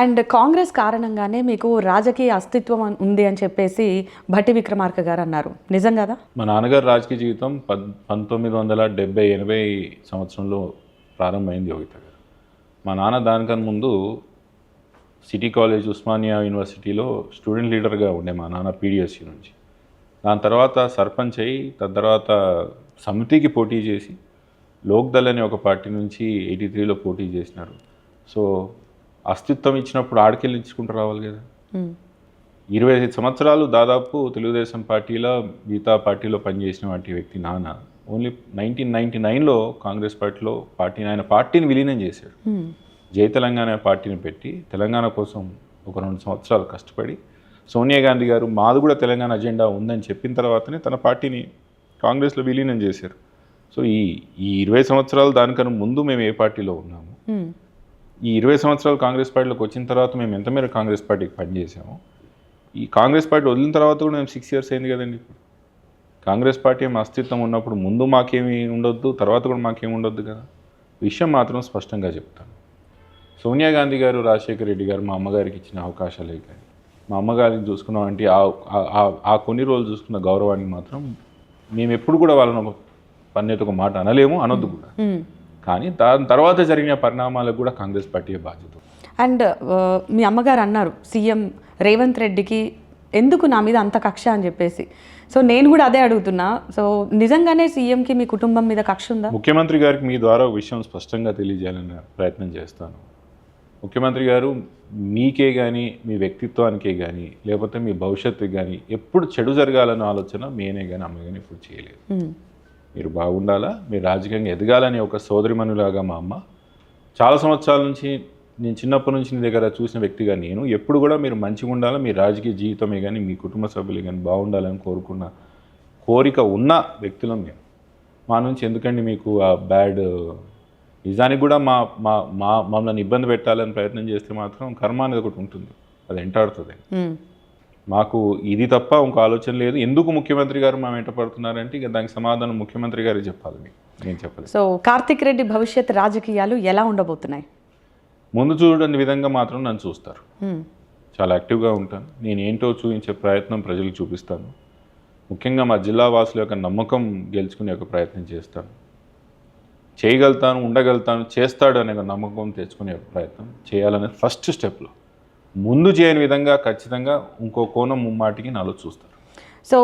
అండ్ కాంగ్రెస్ కారణంగానే మీకు రాజకీయ అస్తిత్వం ఉంది అని చెప్పేసి భట్టి విక్రమార్క గారు అన్నారు, నిజం కదా? మా నాన్నగారు రాజకీయ జీవితం 1970-80 సంవత్సరంలో ప్రారంభమైంది యోగిత గారు. మా నాన్న దానికన్నా ముందు సిటీ కాలేజ్ ఉస్మానియా యూనివర్సిటీలో స్టూడెంట్ లీడర్గా ఉండే మా నాన్న పీడిఎస్సీ నుంచి. దాని తర్వాత సర్పంచ్ అయ్యి దాని తర్వాత సమితికి పోటీ చేసి లోక్దల్ అనే ఒక పార్టీ నుంచి 83లో పోటీ చేసినారు. సో అస్తిత్వం ఇచ్చినప్పుడు ఆడికెళ్ళి ఇచ్చుకుంటూ రావాలి కదా. 25 సంవత్సరాలు దాదాపు తెలుగుదేశం పార్టీలో మిగతా పార్టీలో పనిచేసిన వంటి వ్యక్తి నాన్న ఓన్లీ 1999లో కాంగ్రెస్ పార్టీలో ఆయన పార్టీని విలీనం చేశాడు. జై తెలంగాణ పార్టీని పెట్టి తెలంగాణ కోసం ఒక 2 సంవత్సరాలు కష్టపడి సోనియా గాంధీ గారు మాది కూడా తెలంగాణ అజెండా ఉందని చెప్పిన తర్వాతనే తన పార్టీని కాంగ్రెస్లో విలీనం చేశారు. సో ఈ 20 సంవత్సరాలు దానికన్నా ముందు మేము ఏ పార్టీలో ఉన్నాము, ఈ 20 సంవత్సరాలు కాంగ్రెస్ పార్టీలోకి వచ్చిన తర్వాత మేము ఎంత మేర కాంగ్రెస్ పార్టీకి పనిచేసాము, ఈ కాంగ్రెస్ పార్టీ వదిలిన తర్వాత కూడా మేము 6 years అయింది కదండి. ఇప్పుడు కాంగ్రెస్ పార్టీ ఏమి అస్తిత్వం ఉన్నప్పుడు ముందు మాకేమీ ఉండొద్దు, తర్వాత కూడా మాకేమి ఉండొద్దు కదా. విషయం మాత్రం స్పష్టంగా చెప్తాను. సోనియా గాంధీ గారు, రాజశేఖర రెడ్డి గారు మా అమ్మగారికి ఇచ్చిన అవకాశాలే కానీ మా అమ్మగారికి చూసుకున్నామంటే ఆ కొన్ని రోజులు చూసుకున్న గౌరవానికి మాత్రం మేము ఎప్పుడు కూడా వాళ్ళని పన్నెత ఒక మాట అనలేము, అనొద్దు కూడా. కానీ దాని తర్వాత జరిగిన పరిణామాలకు కూడా కాంగ్రెస్ పార్టీ బాధ్యత. అండ్ మీ అమ్మగారు అన్నారు సీఎం రేవంత్ రెడ్డికి ఎందుకు నా మీద అంత కక్ష అని చెప్పేసి. సో నేను కూడా అదే అడుగుతున్నా, సో నిజంగానే సీఎంకి మీ కుటుంబం మీద కక్ష ఉందా? ముఖ్యమంత్రి గారికి మీ ద్వారా ఒక విషయం స్పష్టంగా తెలియజేయాలని ప్రయత్నం చేస్తాను. ముఖ్యమంత్రి గారు మీకే కానీ మీ వ్యక్తిత్వానికే కానీ లేకపోతే మీ భవిష్యత్తుకి కానీ ఎప్పుడు చెడు జరగాలన్న ఆలోచన నేనే కానీ అమ్మ కానీ ఎప్పుడు చేయలేదు. మీరు బాగుండాలా, మీరు రాజకీయంగా ఎదగాలని ఒక సోదరిమణులాగా మా అమ్మ చాలా సంవత్సరాల నుంచి, నేను చిన్నప్పటి నుంచి నీ దగ్గర చూసిన వ్యక్తిగా నేను ఎప్పుడు కూడా మీరు మంచిగా ఉండాలా, మీ రాజకీయ జీవితమే కానీ మీ కుటుంబ సభ్యులు కానీ బాగుండాలని కోరుకున్న కోరిక ఉన్న వ్యక్తులం మేము. మా నుంచి ఎందుకండి మీకు ఆ బ్యాడ్ నిజానికి కూడా మమ్మల్ని ఇబ్బంది పెట్టాలని ప్రయత్నం చేస్తే మాత్రం కర్మ అనేది ఒకటి ఉంటుంది, అది వెంటాడుతుంది. మాకు ఇది తప్ప ఇంకో ఆలోచన లేదు. ఎందుకు ముఖ్యమంత్రి గారు మా వెంట పడుతున్నారంటే ఇక దానికి సమాధానం ముఖ్యమంత్రి గారికి చెప్పాలి, నేను చెప్పలేదు. సో కార్తిక్ రెడ్డి భవిష్యత్ రాజకీయాలు ఎలా ఉండబోతున్నాయి? ముందు చూడని విధంగా మాత్రం నన్ను చూస్తారు. చాలా యాక్టివ్గా ఉంటాను. నేను ఏంటో చూపించే ప్రయత్నం ప్రజలకు చూపిస్తాను. ముఖ్యంగా మా జిల్లా వాసుల యొక్క నమ్మకం గెలుచుకునే ఒక ప్రయత్నం చేస్తాను. చేయగలుగుతాను, ఉండగలుగుతాను, చేస్తాడు అనే నమ్మకం తెచ్చుకునే ప్రయత్నం చేయాలనేది ఫస్ట్ స్టెప్లో. ముందు చేయని విధంగా ఖచ్చితంగా ఇంకో కోణం ముమ్మాటికి నాలో చూస్తారు. సో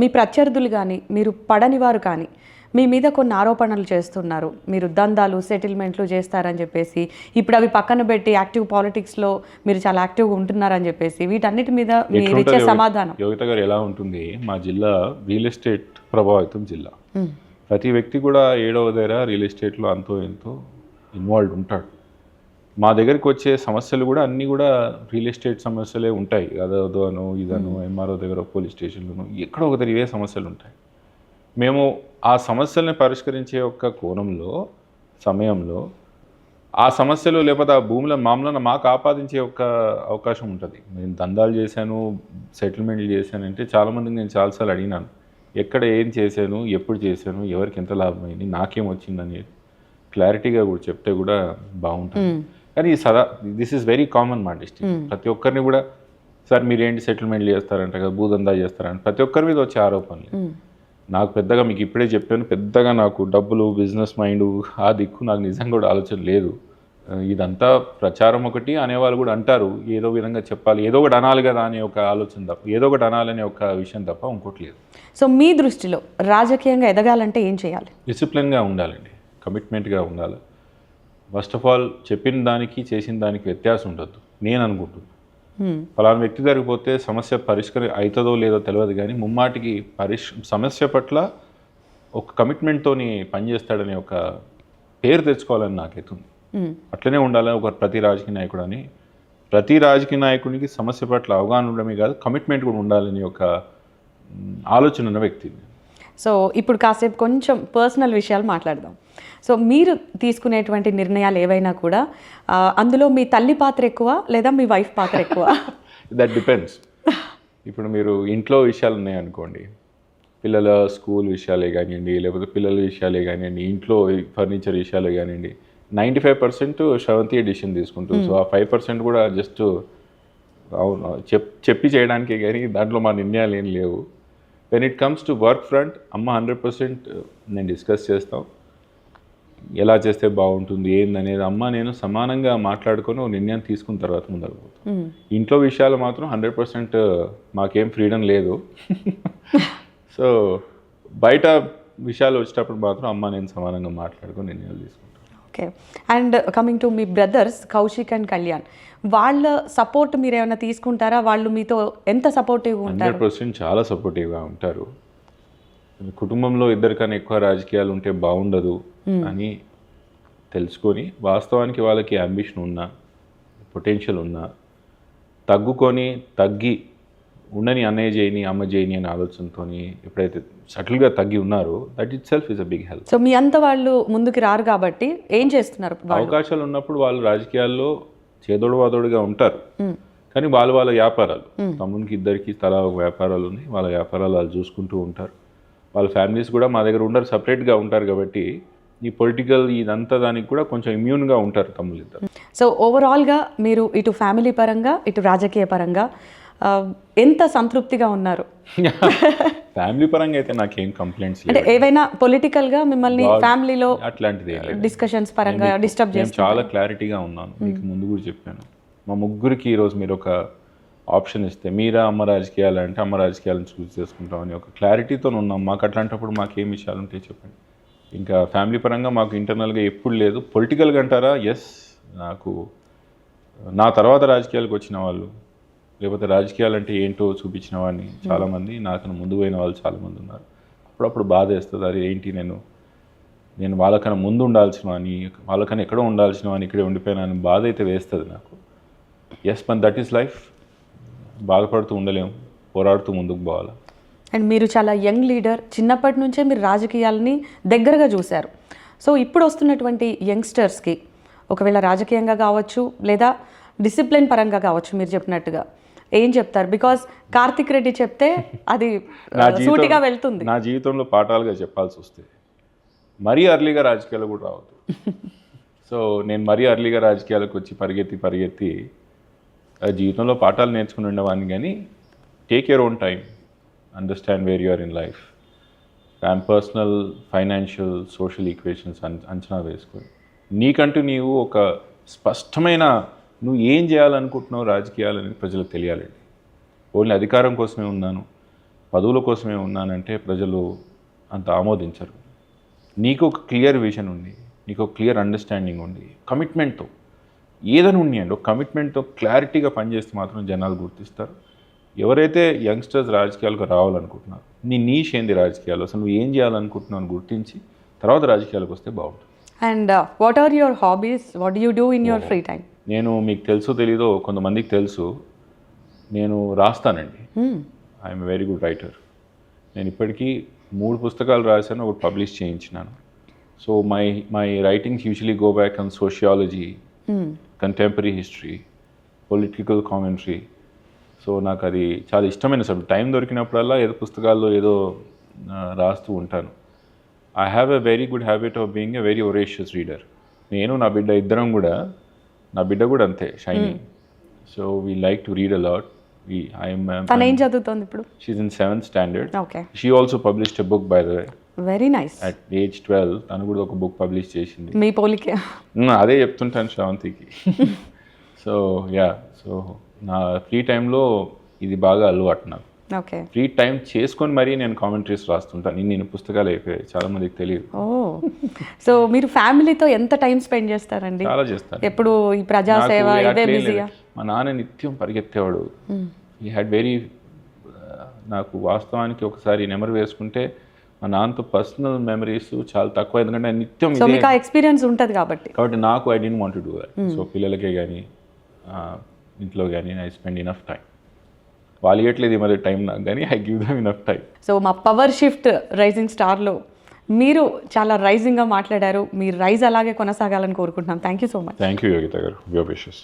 మీ ప్రత్యర్థులు కానీ మీరు పడని వారు కానీ మీ మీద కొన్ని ఆరోపణలు చేస్తున్నారు, మీరు దందాలు సెటిల్మెంట్లు చేస్తారని చెప్పేసి. ఇప్పుడు అవి పక్కన పెట్టి యాక్టివ్ పాలిటిక్స్లో మీరు చాలా యాక్టివ్గా ఉంటున్నారని చెప్పేసి, వీటన్నిటి మీద మీరు ఇచ్చే సమాధానం? యోగిత గారు ఎలా ఉంటుంది, మా జిల్లా రియల్ ఎస్టేట్ ప్రభావితం జిల్లా. ప్రతి వ్యక్తి కూడా ఏడవ దగ్గర రియల్ ఎస్టేట్లో అంతో ఎంతో ఇన్వాల్వ్ ఉంటాడు. మా దగ్గరికి వచ్చే సమస్యలు కూడా అన్నీ కూడా రియల్ ఎస్టేట్ సమస్యలే ఉంటాయి. అదోను ఇదను ఎంఆర్ఓ దగ్గర పోలీస్ స్టేషన్లోను ఎక్కడో ఒక దగ్గర ఇవే సమస్యలు ఉంటాయి. మేము ఆ సమస్యల్ని పరిష్కరించే ఒక కోణంలో సమయంలో ఆ సమస్యలు లేకపోతే ఆ భూముల మామూలుగా మాకు ఆపాదించే ఒక అవకాశం ఉంటుంది. నేను దందాలు చేశాను, సెటిల్మెంట్లు చేశానంటే చాలామందికి నేను చాలాసార్లు అడిగినాను, ఎక్కడ ఏం చేశాను, ఎప్పుడు చేశాను, ఎవరికి ఎంత లాభం అయింది, నాకేం వచ్చిందనేది క్లారిటీగా కూడా చెప్తే కూడా బాగుంటుంది. కానీ దిస్ ఈజ్ వెరీ కామన్ మా డిస్ట్రిక్ట్. ప్రతి ఒక్కరిని కూడా సార్ మీరేంటి సెటిల్మెంట్లు చేస్తారంట కదా, భూదందా చేస్తారంట, ప్రతి ఒక్కరి మీద వచ్చే ఆరోపణలు. నాకు పెద్దగా మీకు ఇప్పుడే చెప్పాను, పెద్దగా నాకు డబ్బులు బిజినెస్ మైండ్ ఆ దిక్కు నాకు నిజంగా కూడా ఆలోచన లేదు. ఇదంతా ప్రచారం ఒకటి అనేవాళ్ళు కూడా అంటారు, ఏదో విధంగా చెప్పాలి, ఏదో ఒకటి అనాలి కదా అనే ఒక ఆలోచన తప్ప, ఏదో ఒకటి అనాలనే ఒక విషయం తప్ప ఇంకోటి లేదు. సో మీ దృష్టిలో రాజకీయంగా ఎదగాలంటే ఏం చేయాలి? డిసిప్లిన్గా ఉండాలండి, కమిట్మెంట్గా ఉండాలి. ఫస్ట్ ఆఫ్ ఆల్ చెప్పిన దానికి చేసిన దానికి వ్యత్యాసం ఉండొద్దు. నేను అనుకుంటున్నాను ఫలానా వ్యక్తి దగ్గరికి పోతే సమస్య పరిష్కరి అవుతుందో లేదో తెలియదు, కానీ ముమ్మాటికి సమస్య పట్ల ఒక కమిట్మెంట్తోని పనిచేస్తాడనే ఒక పేరు తెచ్చుకోవాలని నాకైతుంది. అట్లనే ఉండాలి ఒక ప్రతి రాజకీయ నాయకుడు అని. ప్రతి రాజకీయ నాయకుడికి సమస్య పట్ల అవగాహన ఉండడమే కాదు, కమిట్మెంట్ కూడా ఉండాలని ఒక ఆలోచన ఉన్న వ్యక్తి. సో ఇప్పుడు కాసేపు కొంచెం పర్సనల్ విషయాలు మాట్లాడదాం. సో మీరు తీసుకునేటువంటి నిర్ణయాలు ఏవైనా కూడా అందులో మీ తల్లి పాత్ర ఎక్కువ లేదా మీ వైఫ్ పాత్ర ఎక్కువ? That depends. ఇప్పుడు మీరు ఇంట్లో విషయాలు ఉన్నాయనుకోండి, పిల్లల స్కూల్ విషయాలే కానివ్వండి, లేకపోతే పిల్లల విషయాలే కానివ్వండి, ఇంట్లో ఫర్నిచర్ విషయాలే కానివ్వండి, 95% శ్రవంతి డిసిషన్ తీసుకుంటుంది. సో ఆ 5% కూడా జస్ట్ అవును చెప్పి చేయడానికే కానీ దాంట్లో మా నిర్ణయాలు ఏం లేవు. When it comes to work front, అమ్మ 100% నేను డిస్కస్ చేస్తాం, ఎలా చేస్తే బాగుంటుంది ఏందనేది అమ్మ నేను సమానంగా మాట్లాడుకొని ఒక నిర్ణయం తీసుకున్న తర్వాత ముందరకు పోతాం. ఇంట్లో విషయాలు మాత్రం 100% మాకేం ఫ్రీడమ్ లేదు. సో బయట విషయాలు వచ్చేటప్పుడు మాత్రం అమ్మ నేను సమానంగా మాట్లాడుకొని నిర్ణయాలు తీసుకుంటాను. Okay. And coming to me brothers Kaushik and Kalyan, వాళ్ళ సపోర్ట్ మీరు ఏమైనా తీసుకుంటారా? వాళ్ళు మీతో ఎంత సపోర్టివ్గా ఉంటారు? 100% చాలా సపోర్టివ్గా ఉంటారు. కుటుంబంలో ఇద్దరికన్నా ఎక్కువ రాజకీయాలు ఉంటే బాగుండదు అని తెలుసుకొని, వాస్తవానికి వాళ్ళకి అంబిషన్ ఉన్నా పొటెన్షియల్ ఉన్నా తగ్గి ఉండని అన్నయ్య చేయని అమ్మ చేయని అనే ఆలోచనతో ఎప్పుడైతే సటిల్గా తగ్గి ఉన్నారో that itself is a big help. So మీ అంత వాళ్ళు ముందుకు రారు కాబట్టి ఏం చేస్తున్నారు? అవకాశాలు ఉన్నప్పుడు వాళ్ళు రాజకీయాల్లో చేదోడు వాదోడుగా ఉంటారు, కానీ వాళ్ళ వ్యాపారాలు, తమ్మునికి ఇద్దరికి తలా ఒక వ్యాపారాలు ఉన్నాయి, వాళ్ళ వ్యాపారాలు వాళ్ళు చూసుకుంటూ ఉంటారు. వాళ్ళ ఫ్యామిలీస్ కూడా మా దగ్గర ఉండరు, సపరేట్గా ఉంటారు. కాబట్టి ఈ పొలిటికల్ ఇదంతా దానికి కూడా కొంచెం ఇమ్యూన్గా ఉంటారు తమ్ముళ్ళు ఇద్దరు. సో ఓవరాల్గా మీరు ఇటు ఫ్యామిలీ పరంగా ఇటు రాజకీయ పరంగా ఎంత సంతృప్తిగా ఉన్నారు? ఫ్యామిలీ పరంగా అయితే నాకేం కంప్లైంట్స్ అంటే ఏవైనా పొలిటికల్గా మిమ్మల్ని ఫ్యామిలీలో అట్లాంటిది డిస్కషన్స్ పరంగా డిస్టర్బ్ చేసి చాలా క్లారిటీగా ఉన్నాను. మీకు ముందు కూడా చెప్పాను, మా ముగ్గురికి ఈరోజు మీరు ఒక ఆప్షన్ ఇస్తే మీరా అమ్మ రాజకీయాలు అంటే అమ్మ రాజకీయాలను చూస్ చేసుకుంటామని ఒక క్లారిటీతో ఉన్నాం. మాకు అట్లాంటప్పుడు మాకు ఏం విషయాలు ఉంటాయి చెప్పండి. ఇంకా ఫ్యామిలీ పరంగా మాకు ఇంటర్నల్గా ఎప్పుడు లేదు. పొలిటికల్గా అంటారా, ఎస్, నాకు నా తర్వాత రాజకీయాలకు వచ్చిన వాళ్ళు లేకపోతే రాజకీయాలు అంటే ఏంటో చూపించిన వాడిని చాలామంది, నాకన్నా ముందు పోయిన వాళ్ళు చాలామంది ఉన్నారు. అప్పుడప్పుడు బాధ వేస్తుంది, అది ఏంటి నేను వాళ్ళకన్నా ముందు ఉండాల్సిన వాడిని, వాళ్ళకన్నా ఎక్కడో ఉండాల్సిన వాడిని ఇక్కడే ఉండిపోయినా అని బాధ అయితే వేస్తుంది నాకు. ఎస్, మన దట్ ఈస్ లైఫ్. బాధపడుతూ ఉండలేము, పోరాడుతూ ముందుకు పోవాలి. అండ్ మీరు చాలా యంగ్ లీడర్, చిన్నప్పటి నుంచే మీరు రాజకీయాలని దగ్గరగా చూశారు. సో ఇప్పుడు వస్తున్నటువంటి యంగ్స్టర్స్కి ఒకవేళ రాజకీయంగా కావచ్చు లేదా డిసిప్లిన్ పరంగా కావచ్చు, మీరు చెప్పినట్టుగా ఏం చెప్తారు? బికాజ్ కార్తిక్ రెడ్డి చెప్తే అది సూటిగా వెళ్తుంది. నా జీవితంలో పాఠాలుగా చెప్పాల్సి వస్తే మరీ అర్లీగా రాజకీయాలు కూడా రావద్దు. సో నేను మరీ అర్లీగా రాజకీయాలకు వచ్చి పరిగెత్తి జీవితంలో పాఠాలు నేర్చుకుని ఉండేవాడిని. కానీ take your own time, understand where you are in life, personal financial social equations అంచనా వేసుకొని నీకంటూ నీవు ఒక స్పష్టమైన నువ్వు ఏం చేయాలనుకుంటున్నావు రాజకీయాలని ప్రజలకు తెలియాలండి. ఓన్లీ అధికారం కోసమే ఉన్నాను, పదవుల కోసమే ఉన్నానంటే ప్రజలు అంత ఆమోదించరు. నీకు ఒక క్లియర్ విజన్ ఉంది, నీకు ఒక క్లియర్ అండర్స్టాండింగ్ ఉంది, కమిట్మెంట్తో ఏదైనా ఉన్నాయండి, ఒక కమిట్మెంట్తో క్లారిటీగా పనిచేస్తే మాత్రం జనాలు గుర్తిస్తారు. ఎవరైతే యంగ్స్టర్స్ రాజకీయాలకు రావాలనుకుంటున్నారు, నీ నీష్ ఏంది రాజకీయాలు, అసలు నువ్వు ఏం చేయాలనుకుంటున్నావు అని గుర్తించి తర్వాత రాజకీయాలకు వస్తే బాగుంటుంది. And what are your hobbies? What do you do in your free time? నేను, మీకు తెలుసో తెలీదో, కొంతమందికి తెలుసు, నేను రాస్తానండి. I'm very good writer. నేను ఇప్పటికీ 3 పుస్తకాలు రాశాను, ఒకటి పబ్లిష్ చేయించినాను. So my writings usually go back on sociology, contemporary history, political commentary. So నాకు అది చాలా ఇష్టమైన సబ్జెక్ట్. టైం దొరికినప్పుడల్లా ఏదో పుస్తకాల్లో ఏదో రాస్తూ ఉంటాను. I have a very good habit of being a very voracious reader. నేను నా బిడ్డ ఇద్దరం కూడా, నా బిడ్డ కూడా అంతే, Shiny. So we like to read a lot. తను ఏం చదువుతోంది ఇప్పుడు? She is in 7th standard. Okay. She also published a book by the way. Very nice. At age 12 తను కూడా ఒక బుక్ పబ్లిష్ చేసింది. మీ పోలికే. అదే చెప్తుంటాను శ్రావంతికి. సో సో నా ఫ్రీ టైంలో ఇది బాగా అలవాటు నాకు. ఓకే. ఫ్రీ టైం చేసుకొని మరీ నేను కామెంటరీస్ రాస్తుంటాను. నేను పుస్తకాలు అయిపోయాయి, చాలా మందికి తెలియదు. సో మీరు ఫ్యామిలీతో ఎంత టైం స్పెండ్ చేస్తారండి? చాలా చేస్తాను. ఎప్పుడు ఈ ప్రజాసేవ ఇదే బిజీగా? మా నాన్న నిత్యం పరిగెత్తేవాడు. ఈ హ్యాడ్ వెరీ, నాకు వాస్తవానికి ఒకసారి నెమరు వేసుకుంటే మా నాన్నతో పర్సనల్ మెమరీస్ చాలా తక్కువ, ఎందుకంటే ఆయన నిత్యం సో ఇదే మీకు ఆ ఎక్స్పీరియన్స్ ఉంటుంది కాబట్టి. కాబట్టి నాకు I don't want to do that. So పిల్లలకే కానీ ఇంట్లో కానీ ఐ స్పెండ్ ఇనఫ్ టైం. వాళ్ళు ఇవ్వట్లేదు మరి టైం నాకు, కానీ I give them enough time. So మా పవర్ షిఫ్ట్ రైజింగ్ స్టార్లో మీరు చాలా రైజింగ్గా మాట్లాడారు. మీ రైజ్ అలాగే కొనసాగాలని కోరుకుంటున్నాం. Thank you so much. Thank you Yogitha గారు, యువర్ విషెస్.